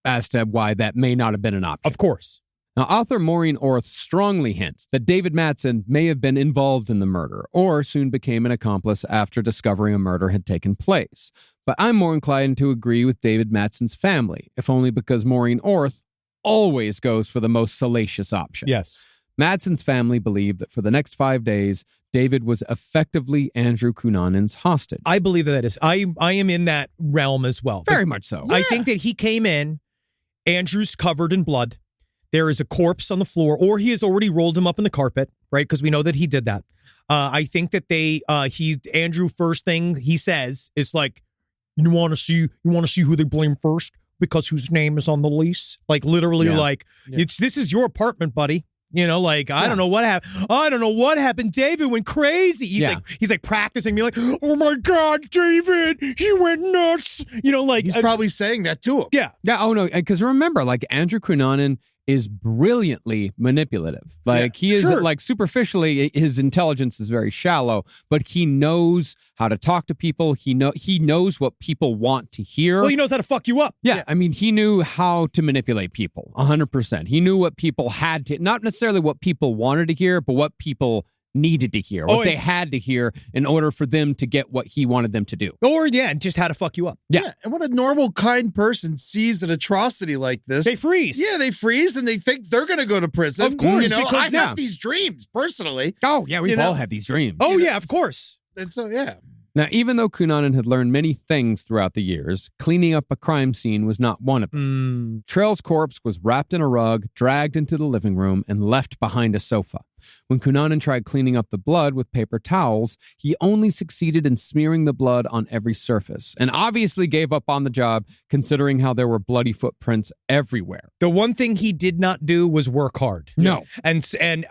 D: as to why that may not have been an option.
E: Of course.
D: Now, author Maureen Orth strongly hints that David Madsen may have been involved in the murder or soon became an accomplice after discovering a murder had taken place. But I'm more inclined to agree with David Madsen's family, if only because Maureen Orth always goes for the most salacious option.
E: Yes.
D: Madsen's family believed that for the next 5 days, David was effectively Andrew Cunanan's hostage.
E: I believe that is. I am in that realm as well.
D: Very much so.
E: I think that he came in, Andrew's covered in blood. There is a corpse on the floor, or he has already rolled him up in the carpet, right? Because we know that he did that. I think that Andrew, first thing he says is like, you want to see who they blame first because whose name is on the lease? Like literally, this is your apartment, buddy. You know, like I don't know what happened. I don't know what happened. David went crazy. He's like practicing. Be like, oh my God, David, he went nuts. You know, like
C: he's probably saying that to him.
E: Yeah.
D: Yeah. Oh no, because remember, like Andrew Cunanan is brilliantly manipulative. Like he is like superficially, his intelligence is very shallow, but he knows how to talk to people. He knows what people want to hear.
E: Well, he knows how to fuck you up.
D: Yeah. I mean, he knew how to manipulate people 100%. He knew what people had to, not necessarily what people wanted to hear, but what people needed to hear, what they had to hear in order for them to get what he wanted them to do.
E: Or, just how to fuck you up.
D: Yeah.
C: And when a normal, kind person sees an atrocity like this,
E: They freeze.
C: Yeah, they freeze and they think they're going to go to prison.
E: Of course,
C: I have these dreams personally.
D: Oh, yeah, we've all had these dreams.
E: Oh, yeah, of course.
C: And so, yeah.
D: Now, even though Cunanan had learned many things throughout the years, cleaning up a crime scene was not one of them. Trail's corpse was wrapped in a rug, dragged into the living room, and left behind a sofa. When Cunanan tried cleaning up the blood with paper towels, he only succeeded in smearing the blood on every surface, and obviously gave up on the job considering how there were bloody footprints everywhere.
E: The one thing he did not do was work hard.
D: No.
E: And again,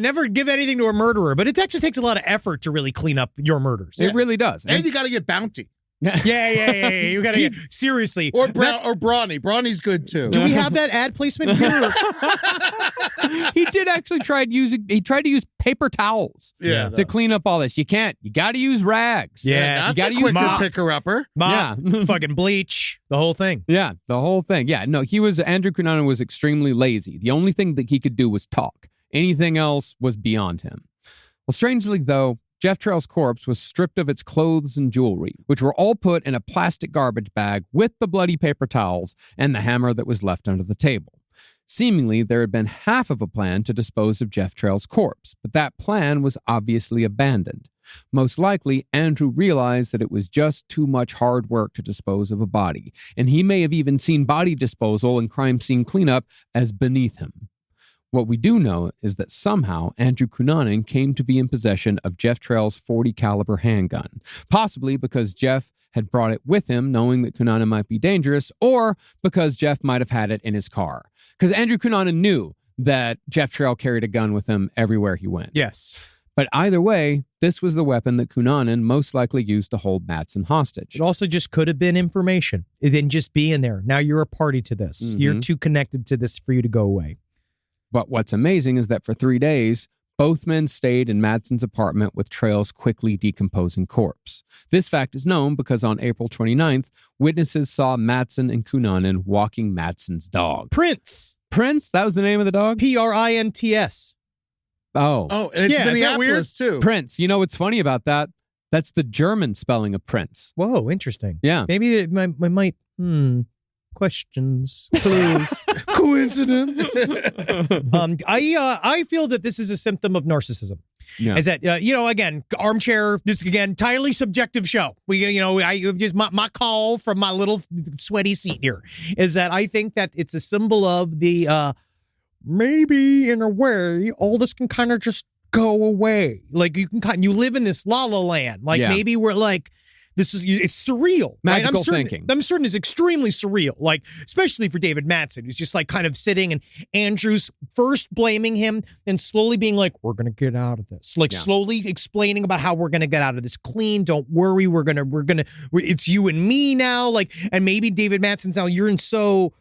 E: never give anything to a murderer, but it actually takes a lot of effort to really clean up your murders.
D: It really does.
C: And you got to get bounty.
E: Yeah. You got to get, seriously.
C: Or Brawny. Brawny's good too.
E: Do we have that ad placement here?
D: He did actually try to use paper towels to clean up all this. You can't. You got to use rags.
E: Yeah.
D: You got to use
C: quicker picker-upper.
E: Fucking bleach, the whole thing.
D: Yeah, the whole thing. Yeah, no, Andrew Cunanan was extremely lazy. The only thing that he could do was talk. Anything else was beyond him. Well, strangely though, Jeff Trail's corpse was stripped of its clothes and jewelry, which were all put in a plastic garbage bag with the bloody paper towels and the hammer that was left under the table. Seemingly, there had been half of a plan to dispose of Jeff Trail's corpse, but that plan was obviously abandoned. Most likely, Andrew realized that it was just too much hard work to dispose of a body, and he may have even seen body disposal and crime scene cleanup as beneath him. What we do know is that somehow Andrew Cunanan came to be in possession of Jeff Trail's .40 caliber handgun, possibly because Jeff had brought it with him knowing that Cunanan might be dangerous, or because Jeff might have had it in his car. Because Andrew Cunanan knew that Jeff Trail carried a gun with him everywhere he went.
E: Yes.
D: But either way, this was the weapon that Cunanan most likely used to hold Mattson hostage.
E: It also just could have been information. It didn't just be in there. Now you're a party to this.
D: Mm-hmm.
E: You're too connected to this for you to go away.
D: But what's amazing is that for 3 days, both men stayed in Mattson's apartment with Trail's quickly decomposing corpse. This fact is known because on April 29th, witnesses saw Mattson and Cunanan walking Mattson's dog.
E: Prince?
D: That was the name of the dog?
E: Prints.
D: Oh,
C: and it's
E: Yeah, is that
C: Minneapolis too.
D: Prince. You know what's funny about that? That's the German spelling of Prince.
E: Whoa, interesting.
D: Yeah.
E: Maybe it might questions, clues, coincidence. I feel that this is a symptom of narcissism.
D: Yeah.
E: Is that again, armchair? This again, entirely subjective show. I just my call from my little sweaty seat here is that I think that it's a symbol of the maybe in a way all this can kind of just go away. Like you live in this la la land. Like maybe we're like. It's surreal.
D: Magical
E: right?
D: thinking.
E: I'm certain it's extremely surreal. Like, especially for David Mattson, who's just like kind of sitting and Andrew's first blaming him and slowly being like, we're going to get out of this. Like slowly explaining about how we're going to get out of this clean. Don't worry. It's you and me now. Like, and maybe David Mattson's now you're in so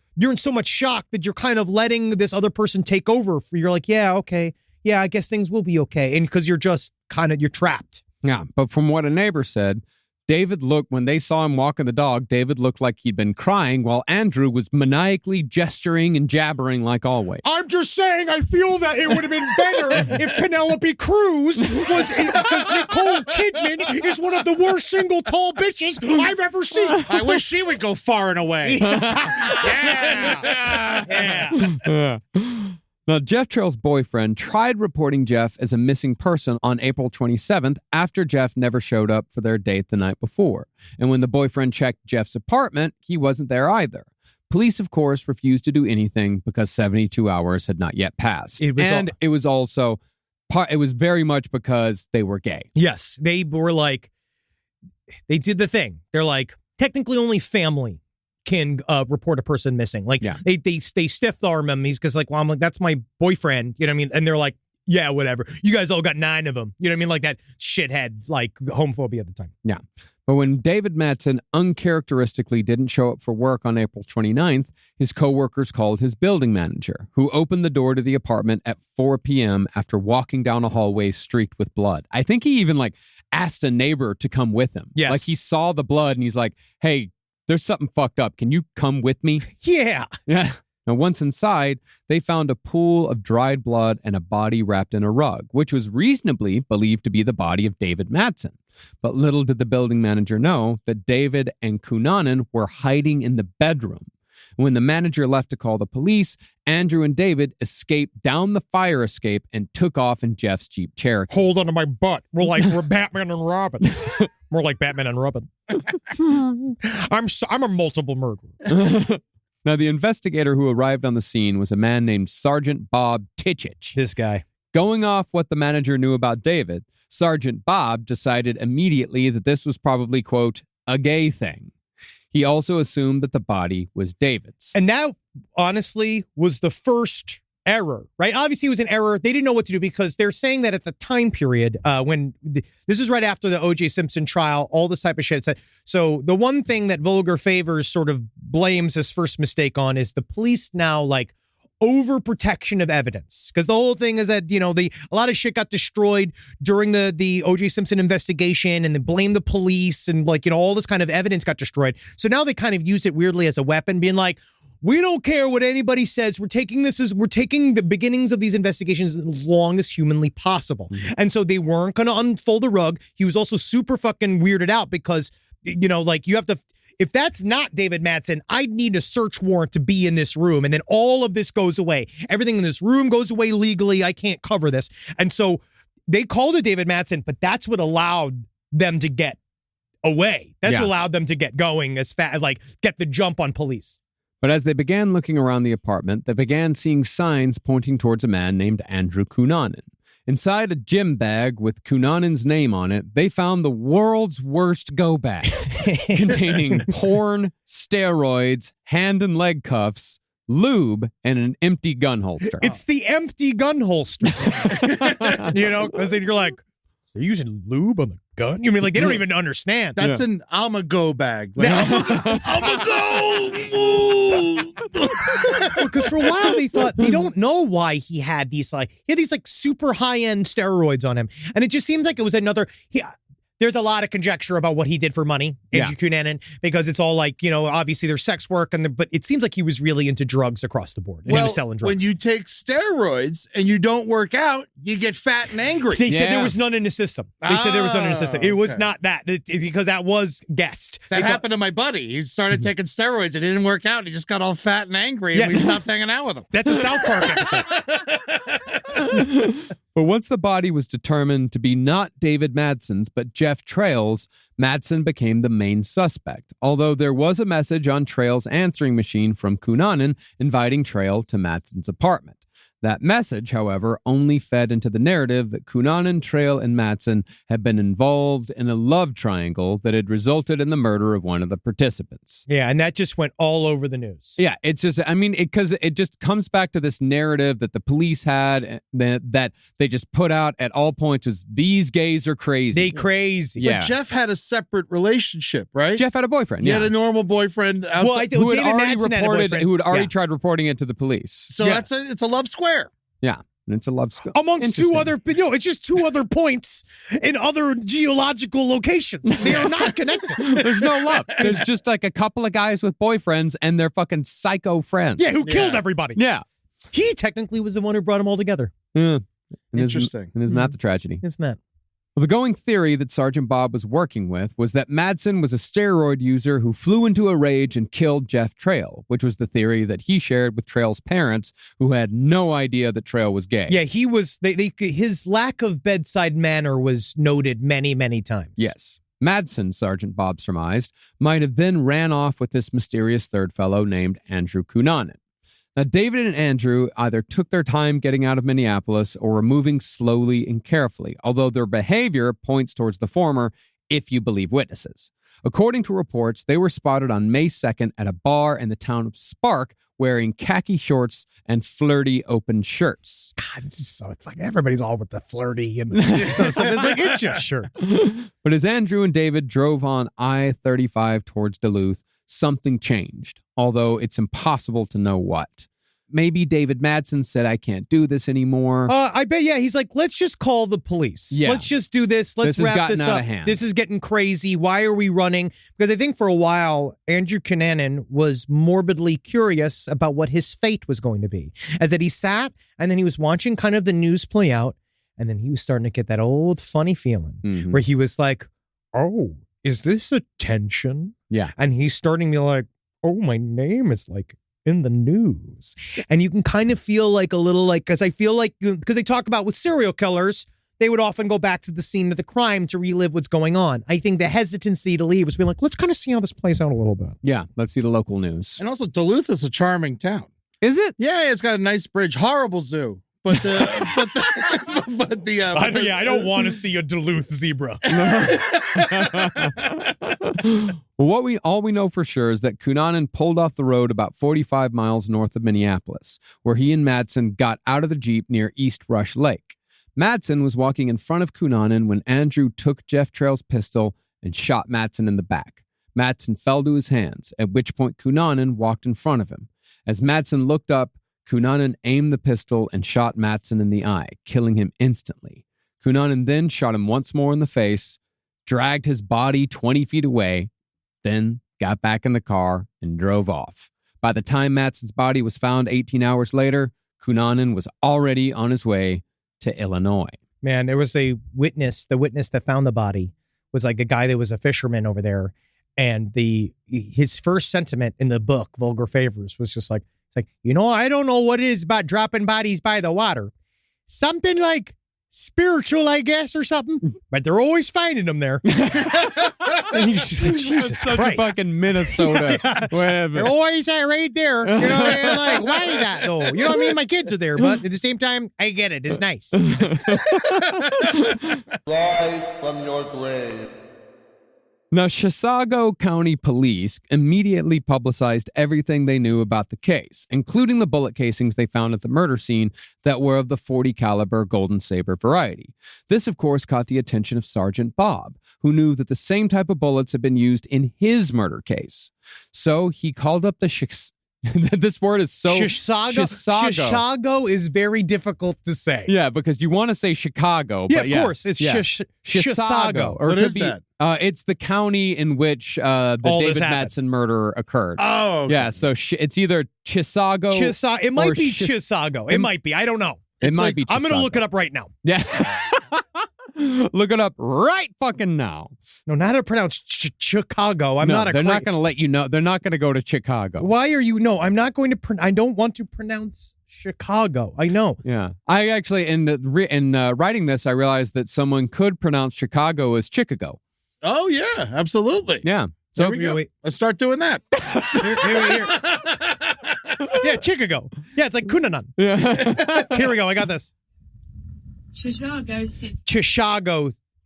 E: much shock that you're kind of letting this other person take over you're like, yeah, okay. Yeah, I guess things will be okay. And because you're just you're trapped.
D: Yeah. But from what a neighbor said, when they saw him walking the dog, David looked like he'd been crying while Andrew was maniacally gesturing and jabbering like always.
F: I'm just saying I feel that it would have been better if Penelope Cruz was because Nicole Kidman is one of the worst single tall bitches I've ever seen.
C: I wish she would go far and away.
E: Yeah.
D: Now, Jeff Trail's boyfriend tried reporting Jeff as a missing person on April 27th after Jeff never showed up for their date the night before. And when the boyfriend checked Jeff's apartment, he wasn't there either. Police, of course, refused to do anything because 72 hours had not yet passed. It was very much because they were gay.
E: Yes, they were like, they did the thing. They're like, technically only family can report a person missing. Like they stiff arm him. He's because like, well, I'm like, that's my boyfriend. You know what I mean? And they're like, yeah, whatever. You guys all got 9 of them. You know what I mean? Like that shithead, like homophobia at the time.
D: Yeah. But when David Mattson uncharacteristically didn't show up for work on April 29th, his coworkers called his building manager, who opened the door to the apartment at 4 p.m. after walking down a hallway streaked with blood. I think he even asked a neighbor to come with him.
E: Yes.
D: Like he saw the blood and he's like, hey, there's something fucked up. Can you come with me?
E: Yeah.
D: Yeah. Now, once inside, they found a pool of dried blood and a body wrapped in a rug, which was reasonably believed to be the body of David Mattson. But little did the building manager know that David and Cunanan were hiding in the bedroom. When the manager left to call the police, Andrew and David escaped down the fire escape and took off in Jeff's Jeep Cherokee.
F: Hold on to my butt. We're Batman and Robin. More like Batman and Robin. I'm a multiple murderer.
D: Now, the investigator who arrived on the scene was a man named Sergeant Bob Titchich.
E: This guy.
D: Going off what the manager knew about David, Sergeant Bob decided immediately that this was probably, quote, a gay thing. He also assumed that the body was David's.
E: And that, honestly, was the first error, right? Obviously, it was an error. They didn't know what to do because they're saying that at the time period, this is right after the O.J. Simpson trial, all this type of shit. So the one thing that Vulgar Favors sort of blames his first mistake on is the police now, like, overprotection of evidence. Because the whole thing is that, a lot of shit got destroyed during the O.J. Simpson investigation, and they blame the police, and all this kind of evidence got destroyed. So now they kind of use it weirdly as a weapon, being like, we don't care what anybody says. We're taking the beginnings of these investigations as long as humanly possible. Mm-hmm. And so they weren't going to unfold the rug. He was also super fucking weirded out because, you have to, if that's not David Mattson, I'd need a search warrant to be in this room. And then all of this goes away. Everything in this room goes away legally. I can't cover this. And so they called it David Mattson, but that's what allowed them to get away. That's what allowed them to get going as fast, get the jump on police.
D: But as they began looking around the apartment, they began seeing signs pointing towards a man named Andrew Cunanan. Inside a gym bag with Cunanan's name on it, they found the world's worst go bag, containing porn, steroids, hand and leg cuffs, lube, and an empty gun holster.
E: It's the empty gun holster. Because you're like, they're using lube on the gun? You mean they don't even understand?
C: That's an I'm a go bag. I'm a go.
E: Because for a while they thought they don't know why he had these super high end steroids on him, and it just seemed like it was another. There's a lot of conjecture about what he did for money, Andrew Cunanan, because it's all obviously there's sex work, but it seems like he was really into drugs across the board. And he was selling drugs.
C: When you take steroids and you don't work out, you get fat and angry.
E: They said there was none in the system. It was not that, because that was guessed.
C: That happened to my buddy. He started taking steroids. It didn't work out. He just got all fat and angry, and we stopped hanging out with him.
E: That's a South Park episode.
D: But once the body was determined to be not David Mattson's, but Jeff Trail's, Mattson became the main suspect, although there was a message on Trail's answering machine from Cunanan inviting Trail to Mattson's apartment. That message, however, only fed into the narrative that Cunanan, Trail, and Mattson had been involved in a love triangle that had resulted in the murder of one of the participants.
E: Yeah, and that just went all over the news.
D: Yeah, it's just, because it just comes back to this narrative that the police had that they just put out at all points was these gays are crazy.
E: They crazy.
D: Yeah.
C: But Jeff had a separate relationship, right?
D: Jeff had a boyfriend.
C: He had a normal boyfriend outside.
D: Who had already tried reporting it to the police.
C: So it's a love square.
D: Yeah, and it's a love square.
E: Amongst two other, it's just two other points in other geological locations. They are not connected.
D: There's no love. There's just a couple of guys with boyfriends and their fucking psycho friends.
E: Yeah, who killed everybody.
D: Yeah.
E: He technically was the one who brought them all together.
C: Interesting.
D: Isn't that the tragedy?
E: Isn't that?
D: Well, the going theory that Sergeant Bob was working with was that Mattson was a steroid user who flew into a rage and killed Jeff Trail, which was the theory that he shared with Trail's parents, who had no idea that Trail was gay.
E: Yeah, he was. His lack of bedside manner was noted many, many times.
D: Yes. Mattson, Sergeant Bob surmised, might have then ran off with this mysterious third fellow named Andrew Cunanan. Now, David and Andrew either took their time getting out of Minneapolis or were moving slowly and carefully, although their behavior points towards the former, if you believe witnesses. According to reports, they were spotted on May 2nd at a bar in the town of Spark wearing khaki shorts and flirty open shirts.
E: God, it's like everybody's all with the flirty and it's just shirts.
D: But as Andrew and David drove on I-35 towards Duluth, something changed, although it's impossible to know what. maybe David Madsen said, I can't do this anymore.
E: I bet, yeah. He's like, let's just call the police.
D: Yeah.
E: Let's just do this. Let's
D: This has
E: wrap
D: gotten
E: this
D: out
E: up.
D: of hand.
E: This is getting crazy. Why are we running? Because I think for a while, Andrew Cunanan was morbidly curious about what his fate was going to be. As that he sat and then he was watching kind of the news play out. And then he was starting to get that old funny feeling where he was like, oh, is this attention?
D: Yeah.
E: And he's starting to be like, oh, my name is like in the news. And you can kind of feel like a little like, because I feel like, because they talk about with serial killers, they would often go back to the scene of the crime to relive what's going on. I think the hesitancy to leave was being like, let's kind of see how this plays out a little bit.
D: Yeah, let's see the local news.
C: And also, Duluth is a charming town.
D: Is it?
C: Yeah, it's got a nice bridge. Horrible zoo. But
E: I don't want to see a Duluth zebra.
D: Well, all we know for sure is that Cunanan pulled off the road about 45 miles north of Minneapolis, where he and Madsen got out of the Jeep near East Rush Lake. Madsen was walking in front of Cunanan when Andrew took Jeff Trail's pistol and shot Madsen in the back. Madsen fell to his hands, at which point Cunanan walked in front of him. As Madsen looked up, Cunanan aimed the pistol and shot Madsen in the eye, killing him instantly. Cunanan then shot him once more in the face, dragged his body 20 feet away, then got back in the car and drove off. By the time Madsen's body was found 18 hours later, Cunanan was already on his way to Illinois.
E: Man, there was a witness. The witness that found the body was like a guy that was a fisherman over there. And his first sentiment in the book, Vulgar Favors, was just like, it's like, I don't know what it is about dropping bodies by the water. Something like spiritual, I guess, or something. But they're always finding them there. And he's just like, Jesus
D: Such
E: Christ.
D: a fucking Minnesota. Whatever.
E: They're always right there. You know what I mean? Like, why that though? You know what I mean? My kids are there, but at the same time, I get it. It's nice.
G: Live from your grave.
D: Now, Chisago County Police immediately publicized everything they knew about the case, including the bullet casings they found at the murder scene that were of the .40 caliber Golden Saber variety. This, of course, caught the attention of Sergeant Bob, who knew that the same type of bullets had been used in his murder case. So he called up the this word is so
E: Chisago is very difficult to say.
D: Yeah, because you want to say Chicago.
E: Yeah,
D: but
E: of course. It's Chisago.
D: Or
C: What is
D: that? It's the county in which the David Madsen murder occurred.
C: Oh, okay.
D: Yeah. So it's either Chisago.
E: It might be Chisago. It might be. I don't know.
D: It might be.
E: I'm going to look it up right now.
D: Yeah. Look it up right fucking now.
E: No, not how to pronounce Chicago.
D: They're not going to let you know. They're not going to go to Chicago.
E: Why are you? No, I'm not going to. I don't want to pronounce Chicago. I know.
D: Yeah. I actually, in writing this, I realized that someone could pronounce Chicago as Chicago.
C: Oh, yeah, absolutely.
D: Yeah.
C: So let's start doing that.
E: Here. Yeah, Chicago. Yeah, it's like Cunanan.
D: Yeah.
E: Here we go. I got this.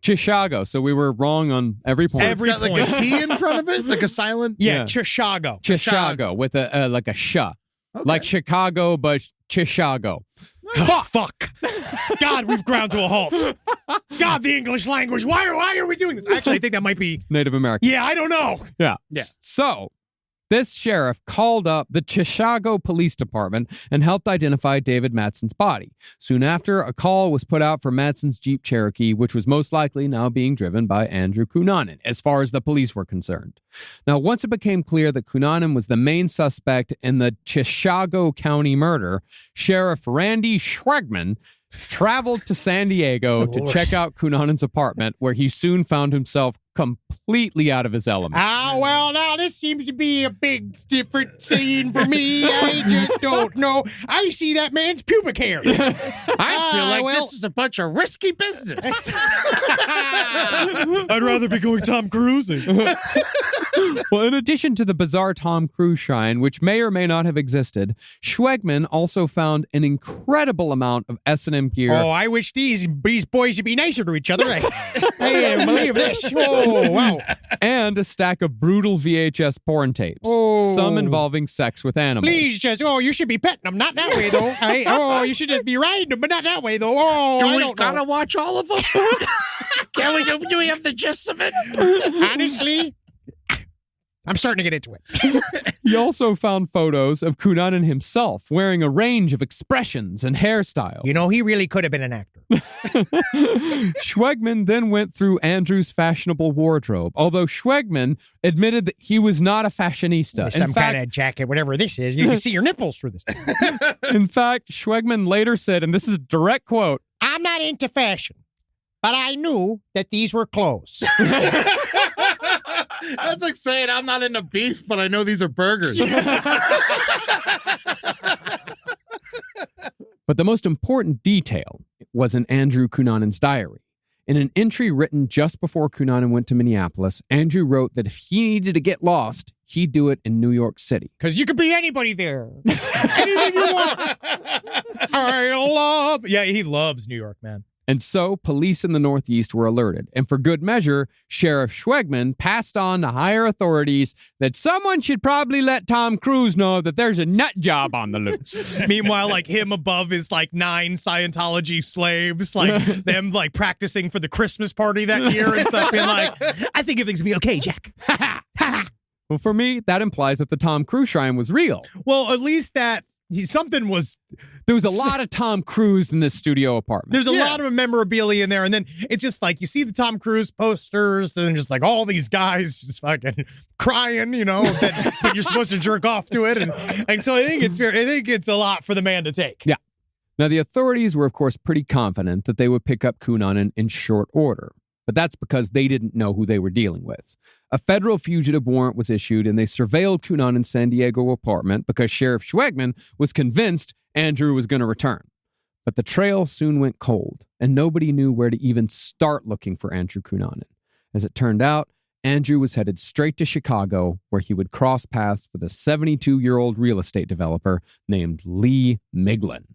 E: Chisago.
D: So we were wrong on every point.
C: It's got like a T in front of it, like a silent.
E: Yeah, Chisago.
D: Chisago with a like a sh. Okay. Like Chicago, but Chisago.
E: Fuck. God, we've ground to a halt. God, the English language. Why are we doing this? Actually, I think that might be
D: Native American.
E: Yeah, I don't know.
D: Yeah. So this sheriff called up the Chisago Police Department and helped identify David Madsen's body. Soon after, a call was put out for Madsen's Jeep Cherokee, which was most likely now being driven by Andrew Cunanan, as far as the police were concerned. Now, once it became clear that Cunanan was the main suspect in the Chisago County murder, Sheriff Randy Schwegman traveled to San Diego to check out Cunanan's apartment, where he soon found himself completely out of his element.
E: Well, now this seems to be a big different scene for me. I just don't know. I see that man's pubic hair.
C: I feel like this is a bunch of risky business.
E: I'd rather be going Tom Cruising.
D: Well, in addition to the bizarre Tom Cruise shine, which may or may not have existed, Schwegman also found an incredible amount of S&M gear.
E: Oh, I wish these boys would be nicer to each other. I can't believe this. Oh, wow.
D: And a stack of brutal VHS porn tapes, some involving sex with animals.
E: Please you should be petting them. Not that way, though. You should just be riding them, but not that way, though. Oh,
C: Do we gotta watch all of them? Do we have the gist of it?
E: Honestly,
F: I'm starting to get into it.
D: He also found photos of Cunanan himself wearing a range of expressions and hairstyles.
E: You know, he really could have been an actor.
D: Schwegman then went through Andrew's fashionable wardrobe, although Schwegman admitted that he was not a fashionista.
E: Some kind of jacket, whatever this is. You can see your nipples through this.
D: In fact, Schwegman later said, and this is a direct quote,
E: I'm not into fashion, but I knew that these were clothes.
C: That's like saying I'm not into beef, but I know these are burgers.
D: But the most important detail was in Andrew Cunanan's diary. In an entry written just before Cunanan went to Minneapolis, Andrew wrote that if he needed to get lost, he'd do it in New York City.
E: Because you could be anybody there. Anything you want. Yeah, he loves New York, man.
D: And so police in the Northeast were alerted. And for good measure, Sheriff Schwegman passed on to higher authorities that someone should probably let Tom Cruise know that there's a nut job on the loose.
E: Meanwhile, like him above is like 9 Scientology slaves, like them like practicing for the Christmas party that year and stuff, being like, I think everything's gonna be okay, Jack.
D: Well, for me, that implies that the Tom Cruise shrine was real.
E: Well, at least that something was.
D: There was a lot of Tom Cruise in this studio apartment.
E: There's a lot of memorabilia in there. And then it's just like you see the Tom Cruise posters and just like all these guys just fucking crying, you know, that you're supposed to jerk off to it. And so I think it's a lot for the man to take.
D: Yeah. Now, the authorities were, of course, pretty confident that they would pick up Cunanan in short order. But that's because they didn't know who they were dealing with. A federal fugitive warrant was issued, and they surveilled Cunanan's San Diego apartment because Sheriff Schwegman was convinced Andrew was going to return. But the trail soon went cold, and nobody knew where to even start looking for Andrew Cunanan. As it turned out, Andrew was headed straight to Chicago, where he would cross paths with a 72-year-old real estate developer named Lee Miglin.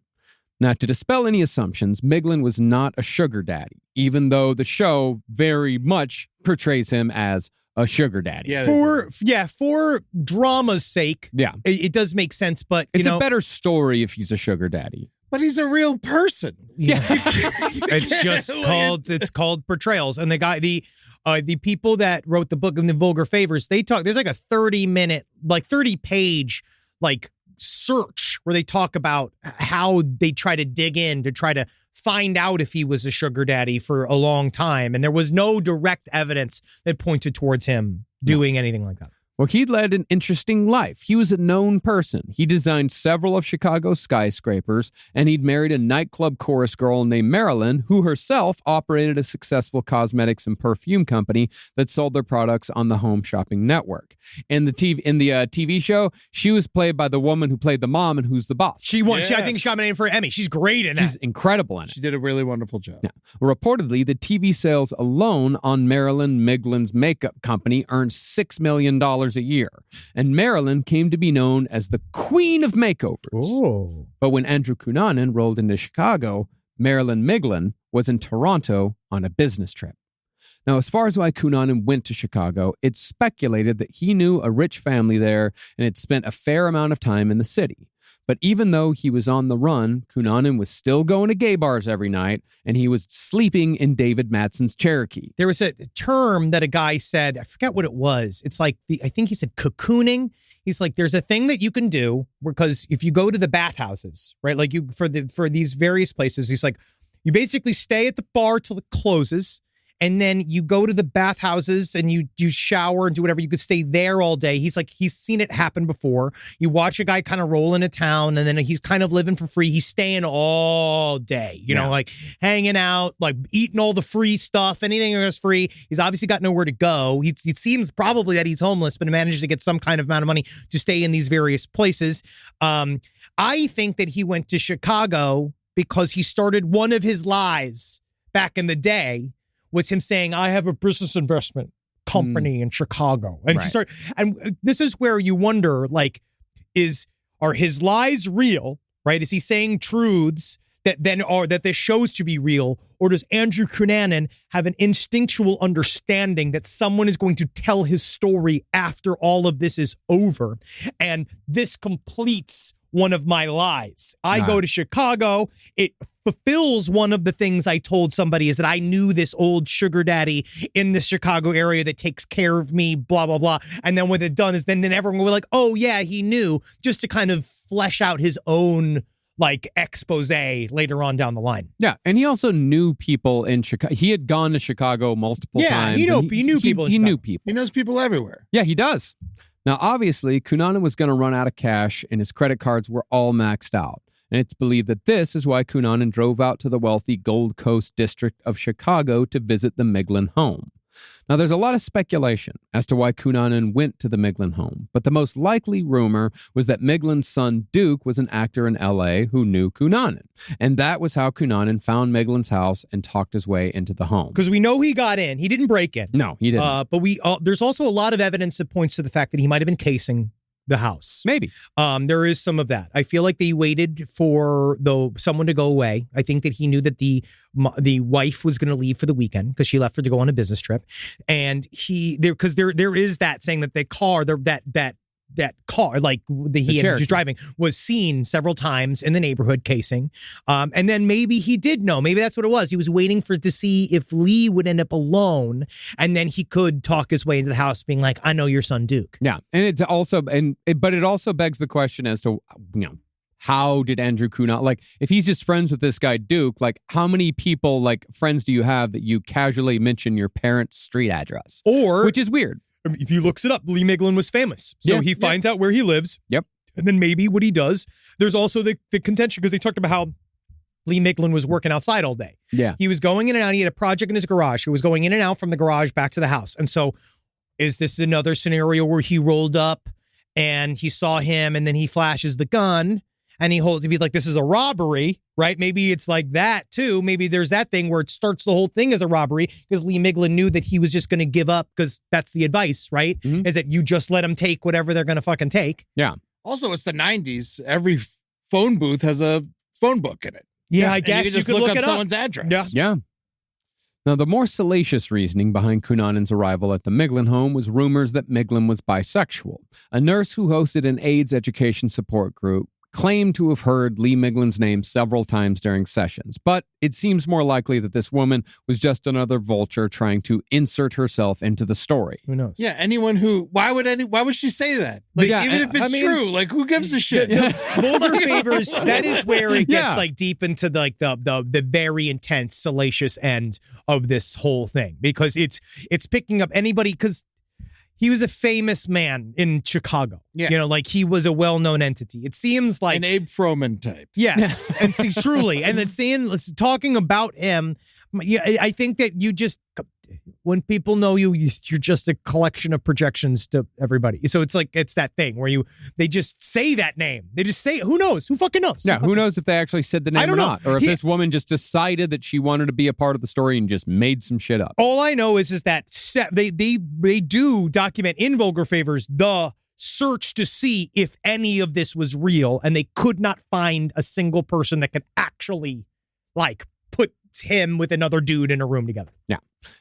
D: Now, to dispel any assumptions, Miglin was not a sugar daddy, even though the show very much portrays him as a sugar daddy.
C: Yeah,
E: for drama's sake, it does make sense, but
D: it's a better story if he's a sugar daddy.
C: But he's a real person.
D: Yeah.
E: It's called portrayals. And the people that wrote the book of the Vulgar Favors, there's like a 30-page search where they talk about how they try to dig in to try to find out if he was a sugar daddy for a long time. And there was no direct evidence that pointed towards him doing anything like that.
D: Well, he led an interesting life. He was a known person. He designed several of Chicago's skyscrapers, and he'd married a nightclub chorus girl named Marilyn, who herself operated a successful cosmetics and perfume company that sold their products on the Home Shopping Network. In the TV show, she was played by the woman who played the mom and Who's the Boss.
E: She won. I think she got nominated for an Emmy. She's great in that.
D: She's incredible in it.
C: She did a really wonderful job.
D: Yeah. Well, reportedly, the TV sales alone on Marilyn Miglin's makeup company earned $6 million a year. And Marilyn came to be known as the Queen of Makeovers.
E: Ooh.
D: But when Andrew Cunanan rolled into Chicago, Marilyn Miglin was in Toronto on a business trip. Now, as far as why Cunanan went to Chicago, it's speculated that he knew a rich family there and had spent a fair amount of time in the city. But even though he was on the run, Cunanan was still going to gay bars every night, and he was sleeping in David Matson's Cherokee.
E: There was a term that a guy said, I forget what it was. It's like, I think he said cocooning. He's like, there's a thing that you can do because if you go to the bathhouses, right? Like for these various places, he's like, you basically stay at the bar till it closes. And then you go to the bathhouses and you shower and do whatever. You could stay there all day. He's like, he's seen it happen before. You watch a guy kind of roll into town and then he's kind of living for free. He's staying all day, you know, like hanging out, like eating all the free stuff, anything that's free. He's obviously got nowhere to go. It seems probably that he's homeless, but he manages to get some kind of amount of money to stay in these various places. I think that he went to Chicago because he started one of his lies back in the day. Was him saying, I have a business investment company in Chicago. And and this is where you wonder, like, are his lies real, right? Is he saying truths that this shows to be real? Or does Andrew Cunanan have an instinctual understanding that someone is going to tell his story after all of this is over? And this completes one of my lies. I go to Chicago. It fulfills one of the things I told somebody is that I knew this old sugar daddy in the Chicago area that takes care of me, blah, blah, blah. And then when it's done is then everyone will be like, oh, yeah, he knew, just to kind of flesh out his own like expose later on down the line.
D: Yeah, and he also knew people in Chicago. He had gone to Chicago multiple times.
E: Yeah, he knew people in
D: He
E: Chicago.
D: knew people.
C: He knows people everywhere.
D: Yeah, he does. Now, obviously, Cunanan was going to run out of cash, and his credit cards were all maxed out. And it's believed that this is why Cunanan drove out to the wealthy Gold Coast district of Chicago to visit the Miglin home. Now, there's a lot of speculation as to why Cunanan went to the Miglin home, but the most likely rumor was that Miglin's son Duke was an actor in L.A. who knew Cunanan. And that was how Cunanan found Miglin's house and talked his way into the home.
E: Because we know he got in. He didn't break in.
D: No, he didn't.
E: But there's also a lot of evidence that points to the fact that he might have been casing the house.
D: Maybe.
E: There is some of that. I feel like they waited for someone to go away. I think that he knew that the wife was going to leave for the weekend because she left to go on a business trip, and there is that saying that the car that car, like he was driving, was seen several times in the neighborhood casing. And then maybe he did know. Maybe that's what it was. He was waiting to see if Lee would end up alone, and then he could talk his way into the house, being like, "I know your son, Duke."
D: Yeah, and it also begs the question as to how did Andrew Cunanan, like, if he's just friends with this guy Duke, like, how many people, like, friends do you have that you casually mention your parents' street address? Which is weird.
E: If he looks it up, Lee Miglin was famous. So he finds out where he lives.
D: Yep.
E: And then maybe what he does, there's also the contention, because they talked about how Lee Miglin was working outside all day.
D: Yeah.
E: He was going in and out. He had a project in his garage. He was going in and out from the garage back to the house. And so is this another scenario where he rolled up and he saw him and then he flashes the gun and he'd be like, this is a robbery, right? Maybe it's like that too. Maybe there's that thing where it starts the whole thing as a robbery because Lee Miglin knew that he was just going to give up, because that's the advice, right?
D: Mm-hmm.
E: Is that you just let them take whatever they're going to fucking take.
D: Yeah.
C: Also, it's the 90s. Every phone booth has a phone book in it.
E: Yeah, I guess
C: you can just look up someone's address.
D: Yeah. Now, the more salacious reasoning behind Cunanan's arrival at the Miglin home was rumors that Miglin was bisexual. A nurse who hosted an AIDS education support group claimed to have heard Lee Miglin's name several times during sessions, but it seems more likely that this woman was just another vulture trying to insert herself into the story.
E: Who knows?
C: Yeah, why would she say that? Like, even if it's true, like, who gives a shit?
E: Vulgar favors, that is where it gets like deep into the very intense, salacious end of this whole thing, because it's picking up anybody, because he was a famous man in Chicago.
C: Yeah.
E: Like he was a well-known entity. It seems like
C: an Abe Froman type.
E: Yes, and see, truly, and then talking about him, I think that you just, when people know you're just a collection of projections to everybody. So it's like, it's that thing where they just say that name. They just say, who knows? Who fucking knows?
D: Yeah, who knows if they actually said the name or not, or if this woman just decided that she wanted to be a part of the story and just made some shit up.
E: All I know is that they do document in Vulgar Favors the search to see if any of this was real, and they could not find a single person that could actually put him with another dude in a room together.
D: Yeah.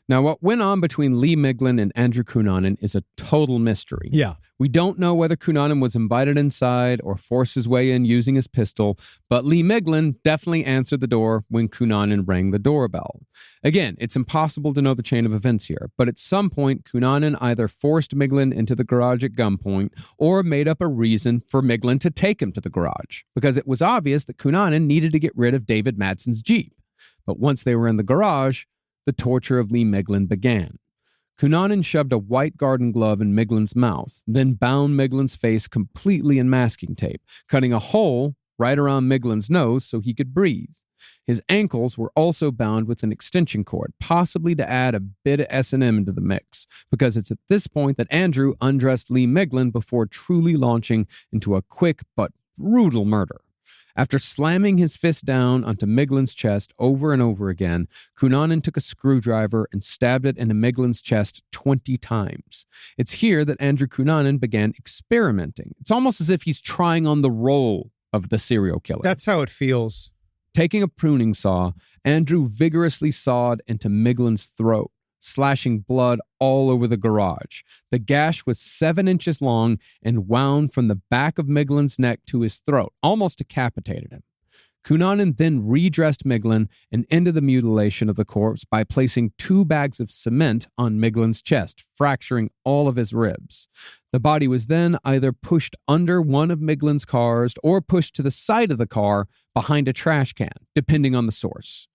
D: Now, what went on between Lee Miglin and Andrew Cunanan is a total mystery.
E: Yeah.
D: We don't know whether Cunanan was invited inside or forced his way in using his pistol, but Lee Miglin definitely answered the door when Cunanan rang the doorbell. Again, it's impossible to know the chain of events here, but at some point, Cunanan either forced Miglin into the garage at gunpoint or made up a reason for Miglin to take him to the garage, because it was obvious that Cunanan needed to get rid of David Madsen's Jeep. But once they were in the garage, the torture of Lee Miglin began. Cunanan shoved a white garden glove in Miglin's mouth, then bound Miglin's face completely in masking tape, cutting a hole right around Miglin's nose so he could breathe. His ankles were also bound with an extension cord, possibly to add a bit of S&M into the mix, because it's at this point that Andrew undressed Lee Miglin before truly launching into a quick but brutal murder. After slamming his fist down onto Miglin's chest over and over again, Cunanan took a screwdriver and stabbed it into Miglin's chest 20 times. It's here that Andrew Cunanan began experimenting. It's almost as if he's trying on the role of the serial killer.
E: That's how it feels.
D: Taking a pruning saw, Andrew vigorously sawed into Miglin's throat, slashing blood all over the garage. The gash was 7 inches long and wound from the back of Miglin's neck to his throat, almost decapitated him. Cunanan then redressed Miglin and ended the mutilation of the corpse by placing 2 bags of cement on Miglin's chest, fracturing all of his ribs. The body was then either pushed under one of Miglin's cars or pushed to the side of the car behind a trash can, depending on the source.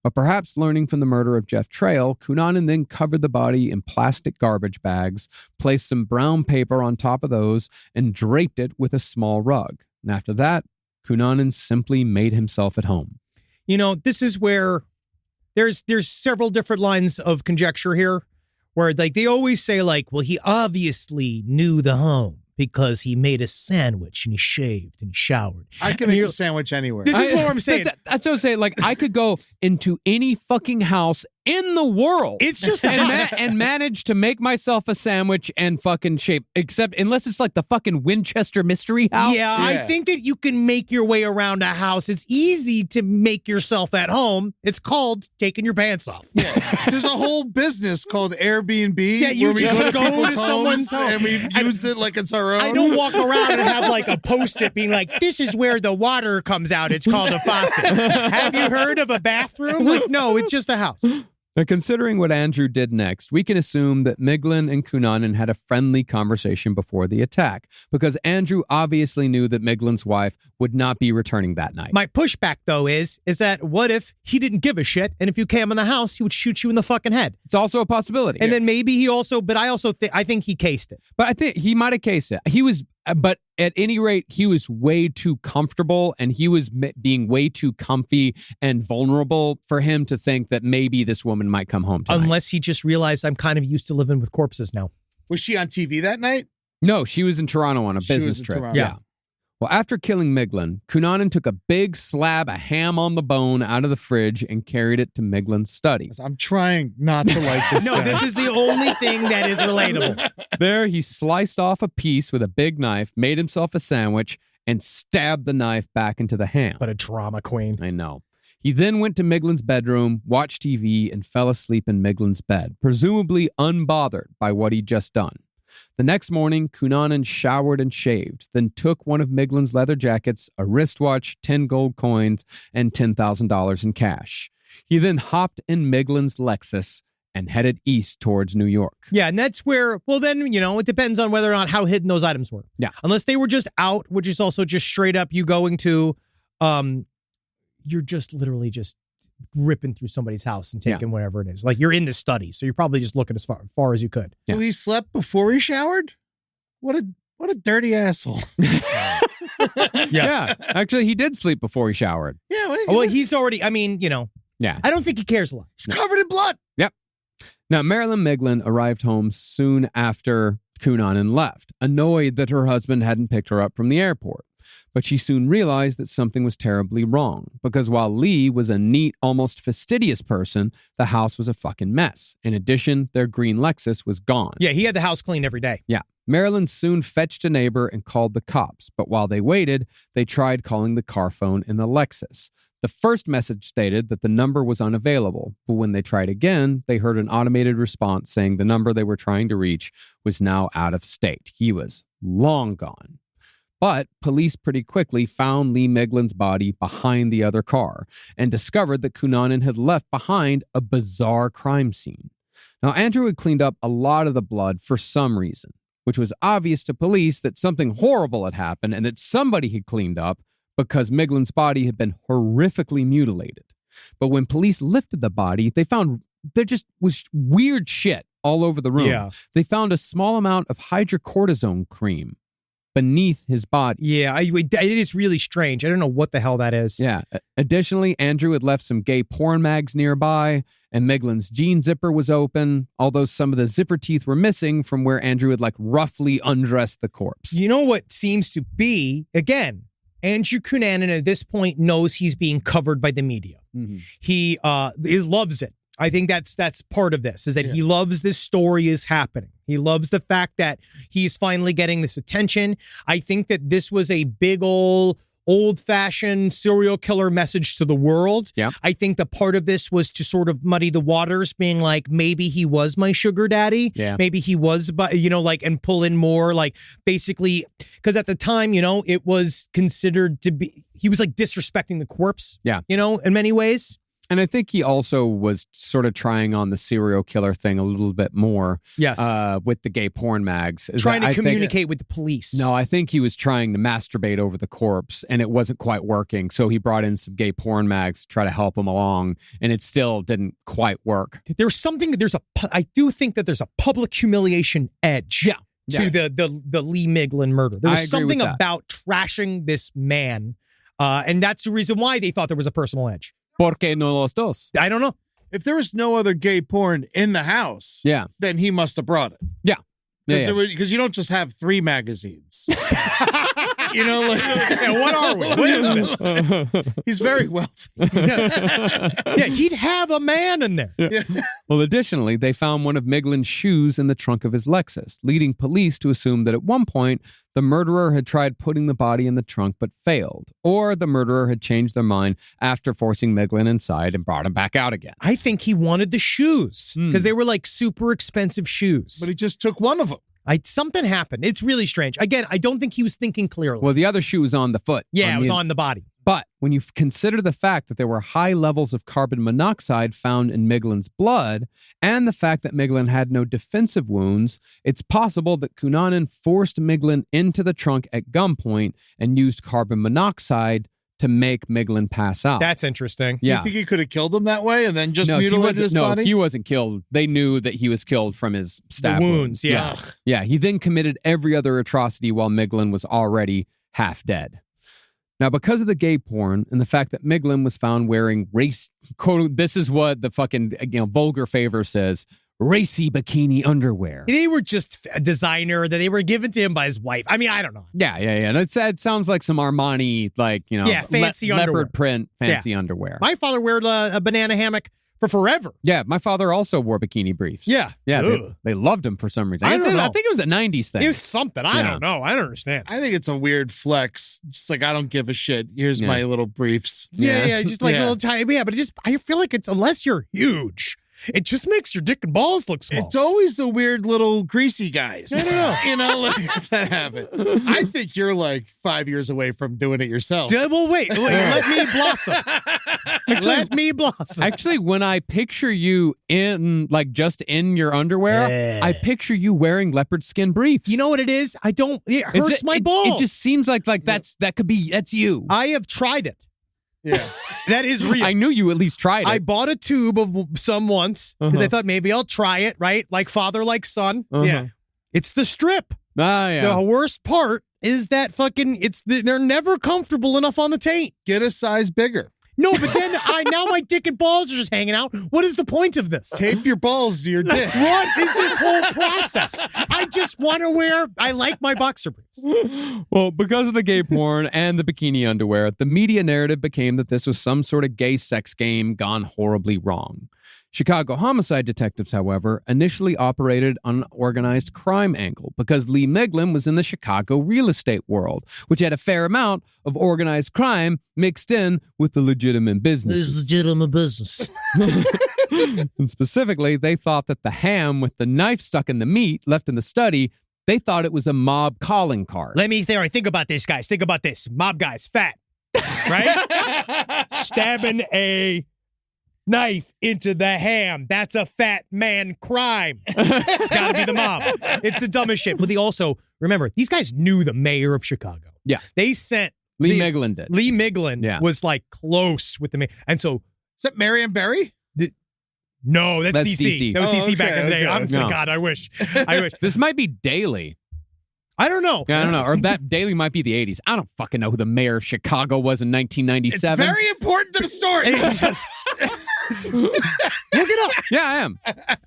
D: But perhaps learning from the murder of Jeff Trail, Cunanan then covered the body in plastic garbage bags, placed some brown paper on top of those, and draped it with a small rug. And after that, Cunanan simply made himself at home.
E: You know, this is where there's several different lines of conjecture here where like they always say like, well, he obviously knew the home because he made a sandwich and he shaved and he showered.
C: I can make a sandwich anywhere.
E: This is what I'm saying.
D: That's what I'm saying. Like, I could go into any fucking house in the world.
E: It's just
D: and manage to make myself a sandwich and fucking shape. Except unless it's like the fucking Winchester Mystery House.
E: Yeah, I think that you can make your way around a house. It's easy to make yourself at home. It's called taking your pants off.
C: Yeah. There's a whole business called Airbnb.
E: Yeah, you
C: where we
E: just
C: go to
E: go
C: people's
E: to someone's
C: homes and we use it like it's our own.
E: I don't walk around and have like a post-it being like, this is where the water comes out. It's called a faucet. Have you heard of a bathroom? Like, no, it's just a house.
D: Now, considering what Andrew did next, we can assume that Miglin and Cunanan had a friendly conversation before the attack, because Andrew obviously knew that Miglin's wife would not be returning that night.
E: My pushback, though, is that what if he didn't give a shit, and if you came in the house, he would shoot you in the fucking head?
D: It's also a possibility.
E: And then maybe he also, but I think he cased it.
D: But I think he might have cased it. But at any rate, he was way too comfortable and he was being way too comfy and vulnerable for him to think that maybe this woman might come home tonight.
E: Unless he just realized I'm kind of used to living with corpses now.
C: Was she on TV that night?
D: No, she was in Toronto on a business trip.
C: Toronto.
D: Yeah. Well, after killing Miglin, Cunanan took a big slab of ham on the bone out of the fridge and carried it to Miglin's study.
C: I'm trying not to like this
E: No,
C: guy.
E: this is the only thing that is relatable.
D: There, he sliced off a piece with a big knife, made himself a sandwich, and stabbed the knife back into the ham.
E: What a drama queen.
D: I know. He then went to Miglin's bedroom, watched TV, and fell asleep in Miglin's bed, presumably unbothered by what he'd just done. The next morning, Cunanan showered and shaved, then took one of Miglin's leather jackets, a wristwatch, 10 gold coins, and $10,000 in cash. He then hopped in Miglin's Lexus and headed east towards New York.
E: Yeah, and that's where, well, then, you know, it depends on whether or not how hidden those items were.
D: Yeah.
E: Unless they were just out, which is also just straight up you going to, you're just literally just ripping through somebody's house and taking whatever it is. Like you're in the study, so you're probably just looking as far as you could.
C: So he slept before he showered? What a dirty asshole.
E: Yes.
D: Yeah, actually, he did sleep before he showered.
C: Yeah.
E: Well, he's already, I mean, you know,
D: Yeah.
E: I don't think he cares a lot.
C: He's covered in blood.
D: Yep. Now, Marilyn Miglin arrived home soon after Cunanan left, annoyed that her husband hadn't picked her up from the airport. But she soon realized that something was terribly wrong, because while Lee was a neat, almost fastidious person, the house was a fucking mess. In addition, their green Lexus was gone.
E: Yeah, he had the house cleaned every day.
D: Yeah. Marilyn soon fetched a neighbor and called the cops, but while they waited, they tried calling the car phone in the Lexus. The first message stated that the number was unavailable, but when they tried again, they heard an automated response saying the number they were trying to reach was now out of state. He was long gone. But police pretty quickly found Lee Miglin's body behind the other car and discovered that Cunanan had left behind a bizarre crime scene. Now, Andrew had cleaned up a lot of the blood for some reason, which was obvious to police that something horrible had happened and that somebody had cleaned up because Miglin's body had been horrifically mutilated. But when police lifted the body, they found there just was weird shit all over the room.
E: Yeah.
D: They found a small amount of hydrocortisone cream beneath his body.
E: Yeah, it is really strange. I don't know what the hell that is.
D: Yeah. Additionally, Andrew had left some gay porn mags nearby, and Miglin's jean zipper was open, although some of the zipper teeth were missing from where Andrew had like roughly undressed the corpse.
E: You know what seems to be, again, Andrew Cunanan at this point knows he's being covered by the media.
D: Mm-hmm.
E: He loves it. I think that's part of this, is that he loves this story is happening. He loves the fact that he's finally getting this attention. I think that this was a big ol' old-fashioned serial killer message to the world.
D: Yeah.
E: I think the part of this was to sort of muddy the waters, being like, maybe he was my sugar daddy.
D: Yeah.
E: Maybe he was, and pull in more, like, basically, because at the time, it was considered to be, he was like disrespecting the corpse.
D: Yeah.
E: In many ways.
D: And I think he also was sort of trying on the serial killer thing a little bit more.
E: Yes.
D: With the gay porn mags.
E: Trying to communicate with the police.
D: No, I think he was trying to masturbate over the corpse and it wasn't quite working. So he brought in some gay porn mags to try to help him along and it still didn't quite work.
E: I do think that there's a public humiliation edge. To the Lee Miglin murder. There was something about trashing this man. And that's the reason why they thought there was a personal edge.
D: ¿Por qué no los dos?
E: I don't know.
C: If there was no other gay porn in the house, then he must have brought it.
D: Yeah.
C: Because you don't just have 3 magazines.
E: What are we? What is this?
C: He's very wealthy.
E: He'd have a man in there.
D: Well, additionally, they found one of Miglin's shoes in the trunk of his Lexus, leading police to assume that at one point, the murderer had tried putting the body in the trunk but failed, or the murderer had changed their mind after forcing Miglin inside and brought him back out again.
E: I think he wanted the shoes because they were like super expensive shoes.
C: But he just took one of them.
E: Something happened. It's really strange. Again, I don't think he was thinking clearly.
D: Well, the other shoe was on the foot.
E: Yeah, it was on the body.
D: But when you consider the fact that there were high levels of carbon monoxide found in Miglin's blood, and the fact that Miglin had no defensive wounds, it's possible that Cunanan forced Miglin into the trunk at gunpoint and used carbon monoxide to make Miglin pass out.
E: That's interesting.
C: Do you think he could have killed him that way and then just mutilated his body?
D: No, he wasn't killed. They knew that he was killed from his stab
E: wounds.
D: Yeah. He then committed every other atrocity while Miglin was already half dead. Now, because of the gay porn and the fact that Miglin was found wearing this is what the fucking vulgar favor says, racy bikini underwear.
E: They were just a designer that they were given to him by his wife. I mean, I don't know.
D: Yeah. It sounds like some Armani,
E: fancy underwear.
D: Leopard print, fancy underwear.
E: My father wore a banana hammock for forever.
D: Yeah, my father also wore bikini briefs.
E: Yeah.
D: They loved him for some reason.
E: I don't know.
D: I think it was a 90s thing.
E: It was something. I don't know. I don't understand.
C: I think it's a weird flex. Just like, I don't give a shit. Here's my little briefs.
E: Just like little tiny. Yeah, but I feel like it's, unless you're huge, it just makes your dick and balls look small.
C: It's always the weird little greasy guys.
E: I don't know.
C: That have it. I think you're like 5 years away from doing it yourself.
E: Well, wait. Let me blossom. Let me blossom.
D: Actually, when I picture you in, just in your underwear, I picture you wearing leopard skin briefs.
E: You know what it is? It hurts my balls.
D: It just seems like that's you.
E: I have tried it.
C: Yeah.
E: That is real.
D: I knew you at least tried it.
E: I bought a tube of some once because I thought maybe I'll try it, right? Like father, like son.
C: Yeah.
E: It's the strip.
D: Yeah.
E: The worst part is that they're never comfortable enough on the taint.
C: Get a size bigger.
E: No, but then now my dick and balls are just hanging out. What is the point of this?
C: Tape your balls to your dick.
E: What is this whole process? I just want to I like my boxer briefs.
D: Well, because of the gay porn and the bikini underwear, the media narrative became that this was some sort of gay sex game gone horribly wrong. Chicago homicide detectives, however, initially operated on an organized crime angle because Lee Miglin was in the Chicago real estate world, which had a fair amount of organized crime mixed in with the legitimate business.
E: This is legitimate business.
D: And specifically, they thought that the ham with the knife stuck in the meat left in the study, they thought it was a mob calling card.
E: Think about this, guys. Think about this. Mob guy's fat, right? Stabbing a knife into the ham. That's a fat man crime. It's got to be the mob. It's the dumbest shit. But they also, remember, these guys knew the mayor of Chicago.
D: Yeah.
E: They sent...
D: Lee Miglin did.
E: Lee Miglin was close with the mayor. And so...
C: Is that Marion Barry?
E: No, that's DC. That was DC back in the day.
C: Okay.
E: God, I wish.
D: This might be Daley.
E: I don't know.
D: Yeah, I don't know. Or that Daley might be the 80s. I don't fucking know who the mayor of Chicago was in 1997.
C: It's very important to the story.
E: Look it up.
D: Yeah, I am.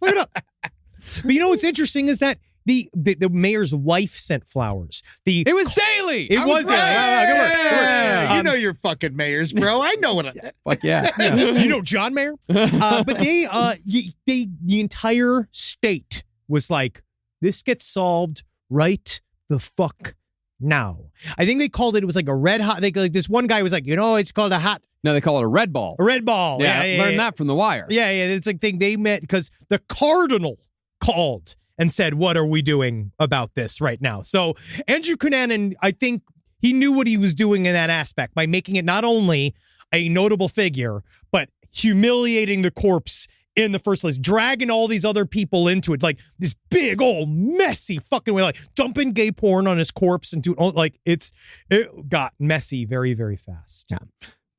E: Look it up. But you know what's interesting is that the mayor's wife sent flowers.
D: It was Daley.
E: It was Daley. Good work.
C: Yeah. You know your fucking mayors, bro. I know what I...
D: Fuck yeah.
E: You know John Mayer? But the entire state was like, this gets solved right the fuck No. I think they called it was like a red hot. Like this one guy was like, it's called a hot.
D: No, they call it a red ball.
E: A red ball.
D: Yeah, learned that from The Wire.
E: Yeah. It's like they met because the Cardinal called and said, what are we doing about this right now? So Andrew Cunanan, I think he knew what he was doing in that aspect by making it not only a notable figure, but humiliating the corpse in the first place, dragging all these other people into it, like this big old messy fucking way, like dumping gay porn on his corpse and it got messy very, very fast.
D: Yeah.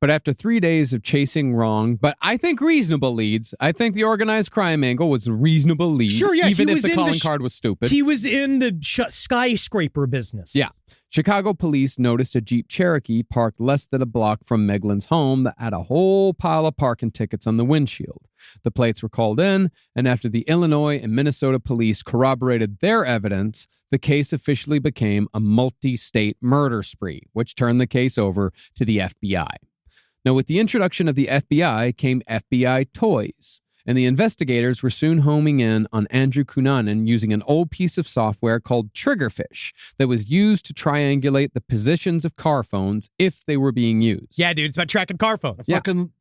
D: But after 3 days of chasing wrong, but I think reasonable leads, I think the organized crime angle was a reasonable lead.
E: Sure, yeah.
D: Even if the calling card was stupid.
E: He was in the skyscraper business.
D: Yeah. Chicago police noticed a Jeep Cherokee parked less than a block from Meglin's home that had a whole pile of parking tickets on the windshield. The plates were called in, and after the Illinois and Minnesota police corroborated their evidence, the case officially became a multi-state murder spree, which turned the case over to the FBI. Now, with the introduction of the FBI came FBI toys, and the investigators were soon homing in on Andrew Cunanan using an old piece of software called Triggerfish that was used to triangulate the positions of car phones if they were being used.
E: Yeah, dude, it's about tracking car phones.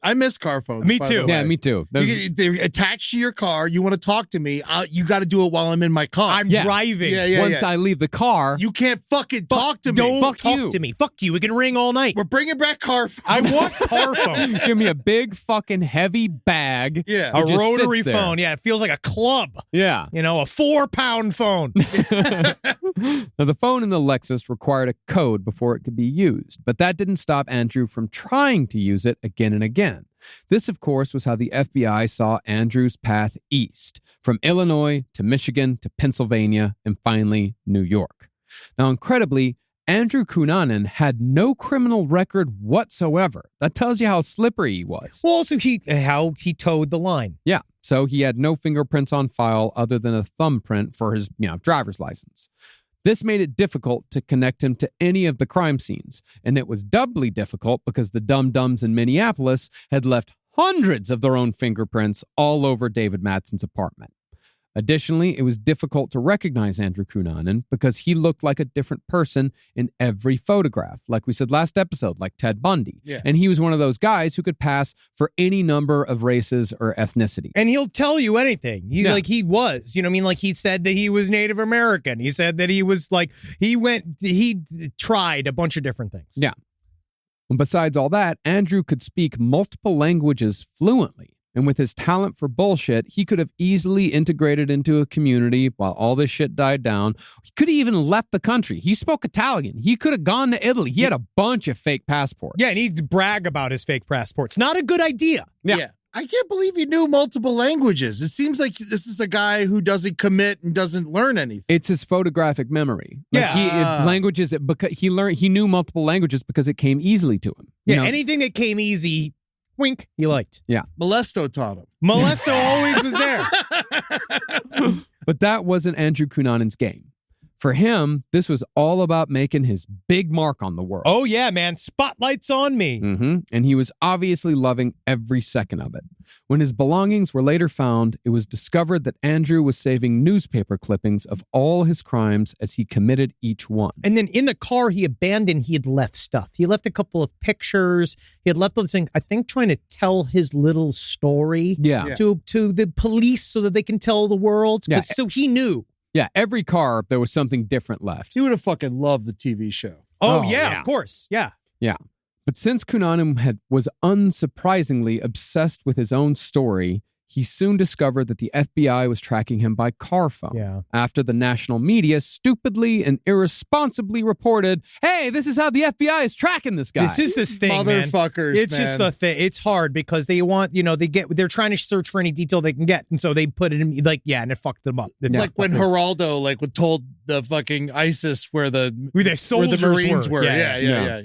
C: I miss car phones.
E: Me
C: by
E: too.
C: the way.
D: Yeah, me too.
C: They're attached to your car. You want to talk to me. You got to do it while I'm in my car.
E: I'm driving.
D: Once I leave the car,
C: You can't fucking talk to me.
E: Don't
D: Fuck
E: talk
D: you.
E: to me. Fuck you. We can ring all night.
C: We're bringing back car phones.
E: I want car phones.
D: give me a big fucking heavy bag.
C: Yeah.
E: A
D: that just sits
E: rotary
D: there.
E: phone. Yeah, it feels like a club.
D: Yeah.
E: A 4-pound phone.
D: Now, the phone in the Lexus required a code before it could be used, but that didn't stop Andrew from trying to use it again and again. This, of course, was how the FBI saw Andrew's path east, from Illinois to Michigan to Pennsylvania and finally New York. Now, incredibly, Andrew Cunanan had no criminal record whatsoever. That tells you how slippery he was.
E: Well, also how he towed the line.
D: Yeah, so he had no fingerprints on file other than a thumbprint for his, driver's license. This made it difficult to connect him to any of the crime scenes, and it was doubly difficult because the dum-dums in Minneapolis had left hundreds of their own fingerprints all over David Madsen's apartment. Additionally, it was difficult to recognize Andrew Cunanan because he looked like a different person in every photograph, like we said last episode, like Ted Bundy.
C: Yeah.
D: And he was one of those guys who could pass for any number of races or ethnicities.
E: And he'll tell you anything. He was, like he said that he was Native American. He said that he was he tried a bunch of different things.
D: Yeah. And besides all that, Andrew could speak multiple languages fluently. And with his talent for bullshit, he could have easily integrated into a community while all this shit died down. He could have even left the country. He spoke Italian. He could have gone to Italy. He had a bunch of fake passports.
E: Yeah, and he'd brag about his fake passports. Not a good idea.
C: Yeah. I can't believe he knew multiple languages. It seems like this is a guy who doesn't commit and doesn't learn anything.
D: It's his photographic memory. He knew multiple languages because it came easily to him.
E: Yeah, anything that came easy, wink, he liked.
D: Yeah.
C: Molesto taught him.
E: Molesto always was there.
D: But that wasn't Andrew Cunanan's game. For him, this was all about making his big mark on the world.
E: Oh, yeah, man. Spotlight's on me.
D: Mm-hmm. And he was obviously loving every second of it. When his belongings were later found, it was discovered that Andrew was saving newspaper clippings of all his crimes as he committed each one.
E: And then in the car he had left stuff. He left a couple of pictures. He had left those things, I think, trying to tell his little story to the police so that they can tell the world.
D: Yeah.
E: So he knew.
D: Yeah, every car, there was something different left.
C: He would have fucking loved the TV show.
E: Oh yeah, of course. Yeah.
D: Yeah. But since Cunanan was unsurprisingly obsessed with his own story, he soon discovered that the FBI was tracking him by car phone.
E: Yeah.
D: After the national media stupidly and irresponsibly reported, hey, this is how the FBI is tracking this guy.
E: This is the thing,
C: motherfuckers,
E: man. It's
C: man.
E: just the thing. It's hard because they want, they're trying to search for any detail they can get. And so they put it in and it fucked them up.
C: It's like when Geraldo told the fucking ISIS where the
E: soldiers
C: Marines were.
E: Yeah.
C: Yeah.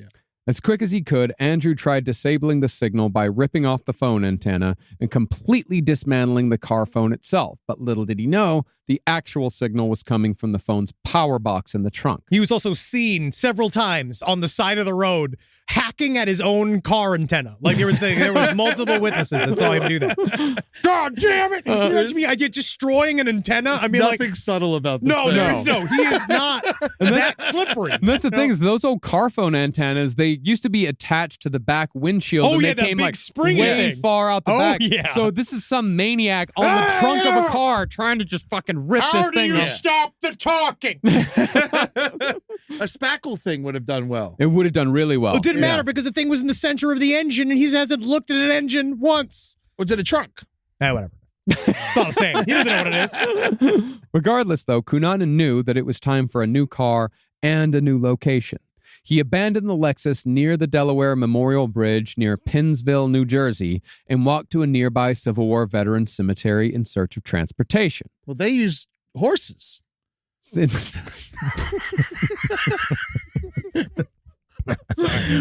D: As quick as he could, Andrew tried disabling the signal by ripping off the phone antenna and completely dismantling the car phone itself. But little did he know the actual signal was coming from the phone's power box in the trunk.
E: He was also seen several times on the side of the road hacking at his own car antenna. Like there was multiple witnesses that saw him do that. God damn it! I get destroying an antenna. I mean,
C: nothing subtle about this.
E: No, he is not that slippery.
D: And that's the thing is those old car phone antennas, they used to be attached to the back windshield.
E: Oh,
D: and
E: yeah,
D: they
E: that
D: came
E: big
D: like
E: springy
D: way
E: thing.
D: far out the back.
E: Yeah.
D: So this is some maniac on the trunk of a car trying to just fucking rip this thing out.
E: Stop the talking?
C: A spackle thing would have done well.
D: It would have done really well.
E: It didn't matter because the thing was in the center of the engine and he hasn't looked at an engine once.
C: Was it a trunk?
E: Whatever. That's all I'm saying. He doesn't know what it is.
D: Regardless, though, Cunanan knew that it was time for a new car and a new location. He abandoned the Lexus near the Delaware Memorial Bridge near Pennsville, New Jersey, and walked to a nearby Civil War veteran cemetery in search of transportation.
C: Well, they used horses.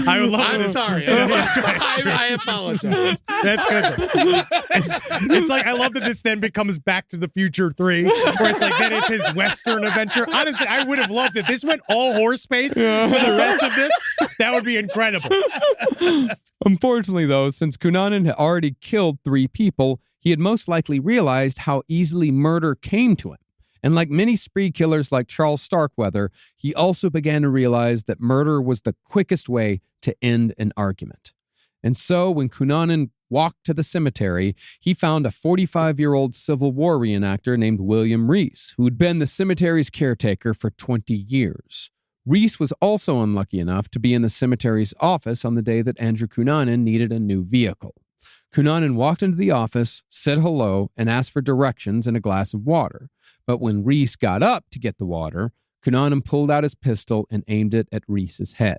E: I would love
C: I'm sorry. I apologize.
E: That's good. It's like, I love that this then becomes Back to the Future 3, where it's like, then it's his Western adventure. Honestly, I would have loved if this went all horse space for the rest of this. That would be incredible.
D: Unfortunately, though, since Cunanan had already killed 3 people, he had most likely realized how easily murder came to him. And like many spree killers like Charles Starkweather, he also began to realize that murder was the quickest way to end an argument. And so when Cunanan walked to the cemetery, he found a 45-year-old Civil War reenactor named William Reese, who had been the cemetery's caretaker for 20 years. Reese was also unlucky enough to be in the cemetery's office on the day that Andrew Cunanan needed a new vehicle. Cunanan walked into the office, said hello, and asked for directions and a glass of water. But when Reese got up to get the water, Cunanan pulled out his pistol and aimed it at Reese's head.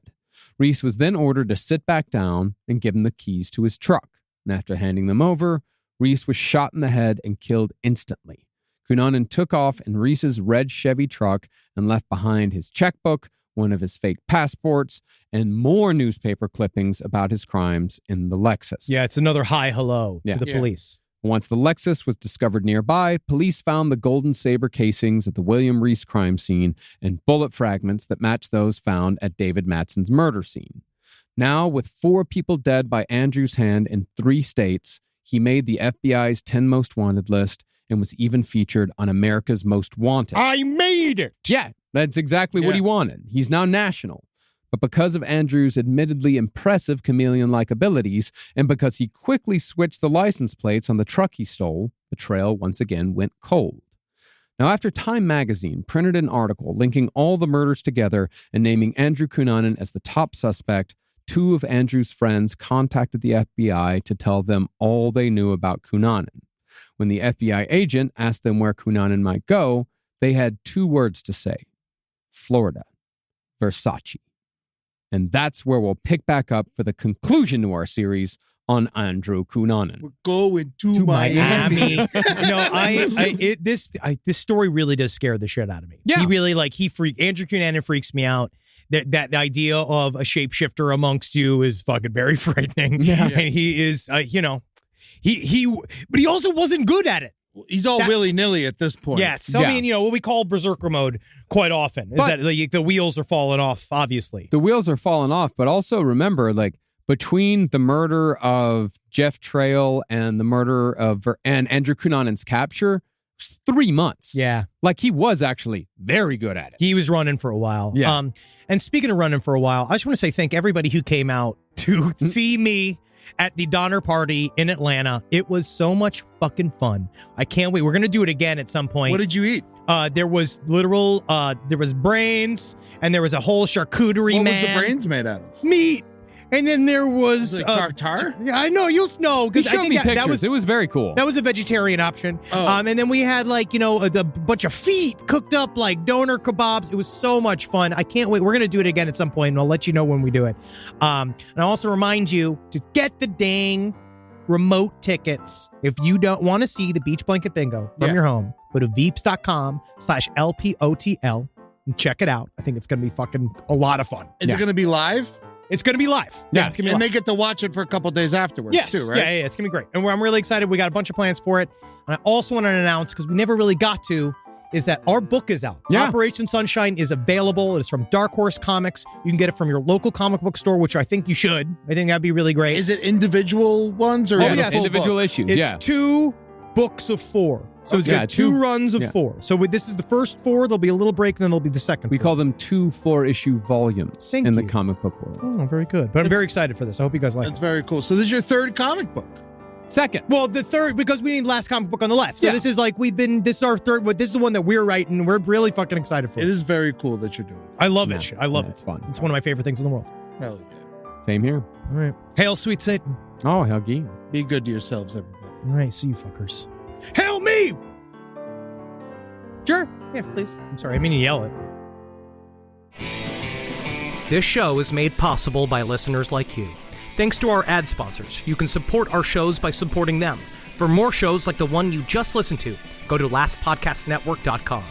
D: Reese was then ordered to sit back down and give him the keys to his truck. And after handing them over, Reese was shot in the head and killed instantly. Cunanan took off in Reese's red Chevy truck and left behind his checkbook, one of his fake passports, and more newspaper clippings about his crimes in the Lexus.
E: Yeah, it's another hi hello to the police.
D: Once the Lexus was discovered nearby, police found the golden saber casings at the William Reese crime scene and bullet fragments that matched those found at David Matson's murder scene. Now, with 4 people dead by Andrew's hand in 3 states, he made the FBI's 10 Most Wanted list and was even featured on America's Most Wanted.
F: I made it!
D: Yeah, that's exactly what he wanted. He's now national. But because of Andrew's admittedly impressive chameleon-like abilities, and because he quickly switched the license plates on the truck he stole, the trail once again went cold. Now, after Time magazine printed an article linking all the murders together and naming Andrew Cunanan as the top suspect, 2 of Andrew's friends contacted the FBI to tell them all they knew about Cunanan. When the FBI agent asked them where Cunanan might go, they had 2 words to say: Florida, Versace. And that's where we'll pick back up for the conclusion to our series on Andrew Cunanan.
C: We're going to Miami.
E: This story really does scare the shit out of me.
D: Yeah.
E: Andrew Cunanan freaks me out. That idea of a shapeshifter amongst you is fucking very frightening.
D: Yeah.
E: And he is, but he also wasn't good at it.
C: He's all willy-nilly at this point.
E: Yes. I mean, what we call berserker mode quite often is that the wheels are falling off, obviously.
D: The wheels are falling off, but also remember, like, between the murder of Jeff Trail and the murder of and Andrew Cunanan's capture, 3 months.
E: Yeah.
D: Like, he was actually very good at it.
E: He was running for a while.
D: Yeah.
E: And speaking of running for a while, I just want to say thank everybody who came out to see me at the Donner Party in Atlanta. It was so much fucking fun. I can't wait. We're going to do it again at some point.
C: What did you eat?
E: There was there was brains, and there was a whole charcuterie,
C: What
E: man.
C: was the brains made out of?
E: Meat. And then there was
C: it tartare?
E: Yeah, I know. You'll know.
D: He
E: Because
D: showed
E: I think
D: me
E: that
D: pictures.
E: was
D: It was very cool.
E: that was a vegetarian option.
C: Oh.
E: And then we had a bunch of feet cooked up like doner kebabs. It was so much fun. I can't wait. We're going to do it again at some point, and I'll let you know when we do it. And I'll also remind you to get the dang remote tickets. If you don't want to see the Beach Blanket Bingo from your home, go to veeps.com/LPOTL and check it out. I think it's going to be fucking a lot of fun.
C: Is it going to be live?
E: It's going to be live.
D: Yeah,
E: it's going to be
C: And
E: live.
C: they get to watch it for a couple days afterwards,
E: Yes.
C: too, right?
E: Yeah, it's going to be great. And I'm really excited. We got a bunch of plans for it. And I also want to announce, because we never really got to, is that our book is out.
D: Yeah.
E: Operation Sunshine is available. It's from Dark Horse Comics. You can get it from your local comic book store, which I think you should. I think that'd be really great.
C: Is it individual ones or is it a full
D: individual
C: book?
D: issues.
E: It's 2 books of 4. So it's got 2 runs of 4. So this is the first 4. There'll be a little break, then there'll be the second.
D: We
E: 4.
D: call them 2 4-issue volumes
E: Thank
D: in the
E: you.
D: comic book world.
E: Oh, very good. But I'm very excited for this. I hope you guys like
C: That's
E: it.
C: very cool. So this is your third comic book.
D: Second.
E: Well, the third, because we named last comic book on the left. So this is like, this is our third, but this is the one that we're writing. We're really fucking excited for
C: It is very cool that you're doing it.
E: I love
D: Yeah.
E: it. I love
D: Yeah,
E: it.
D: it's fun.
E: It's one of my favorite things in the world.
C: Hell yeah.
D: Same here.
E: All right. Hail, sweet Satan.
D: Oh, Helgi.
C: Be good to yourselves, everybody.
E: All right. See you fuckers. Hail me! Sure. Yeah, please. I'm sorry. I mean to yell it.
I: This show is made possible by listeners like you. Thanks to our ad sponsors, you can support our shows by supporting them. For more shows like the one you just listened to, go to lastpodcastnetwork.com.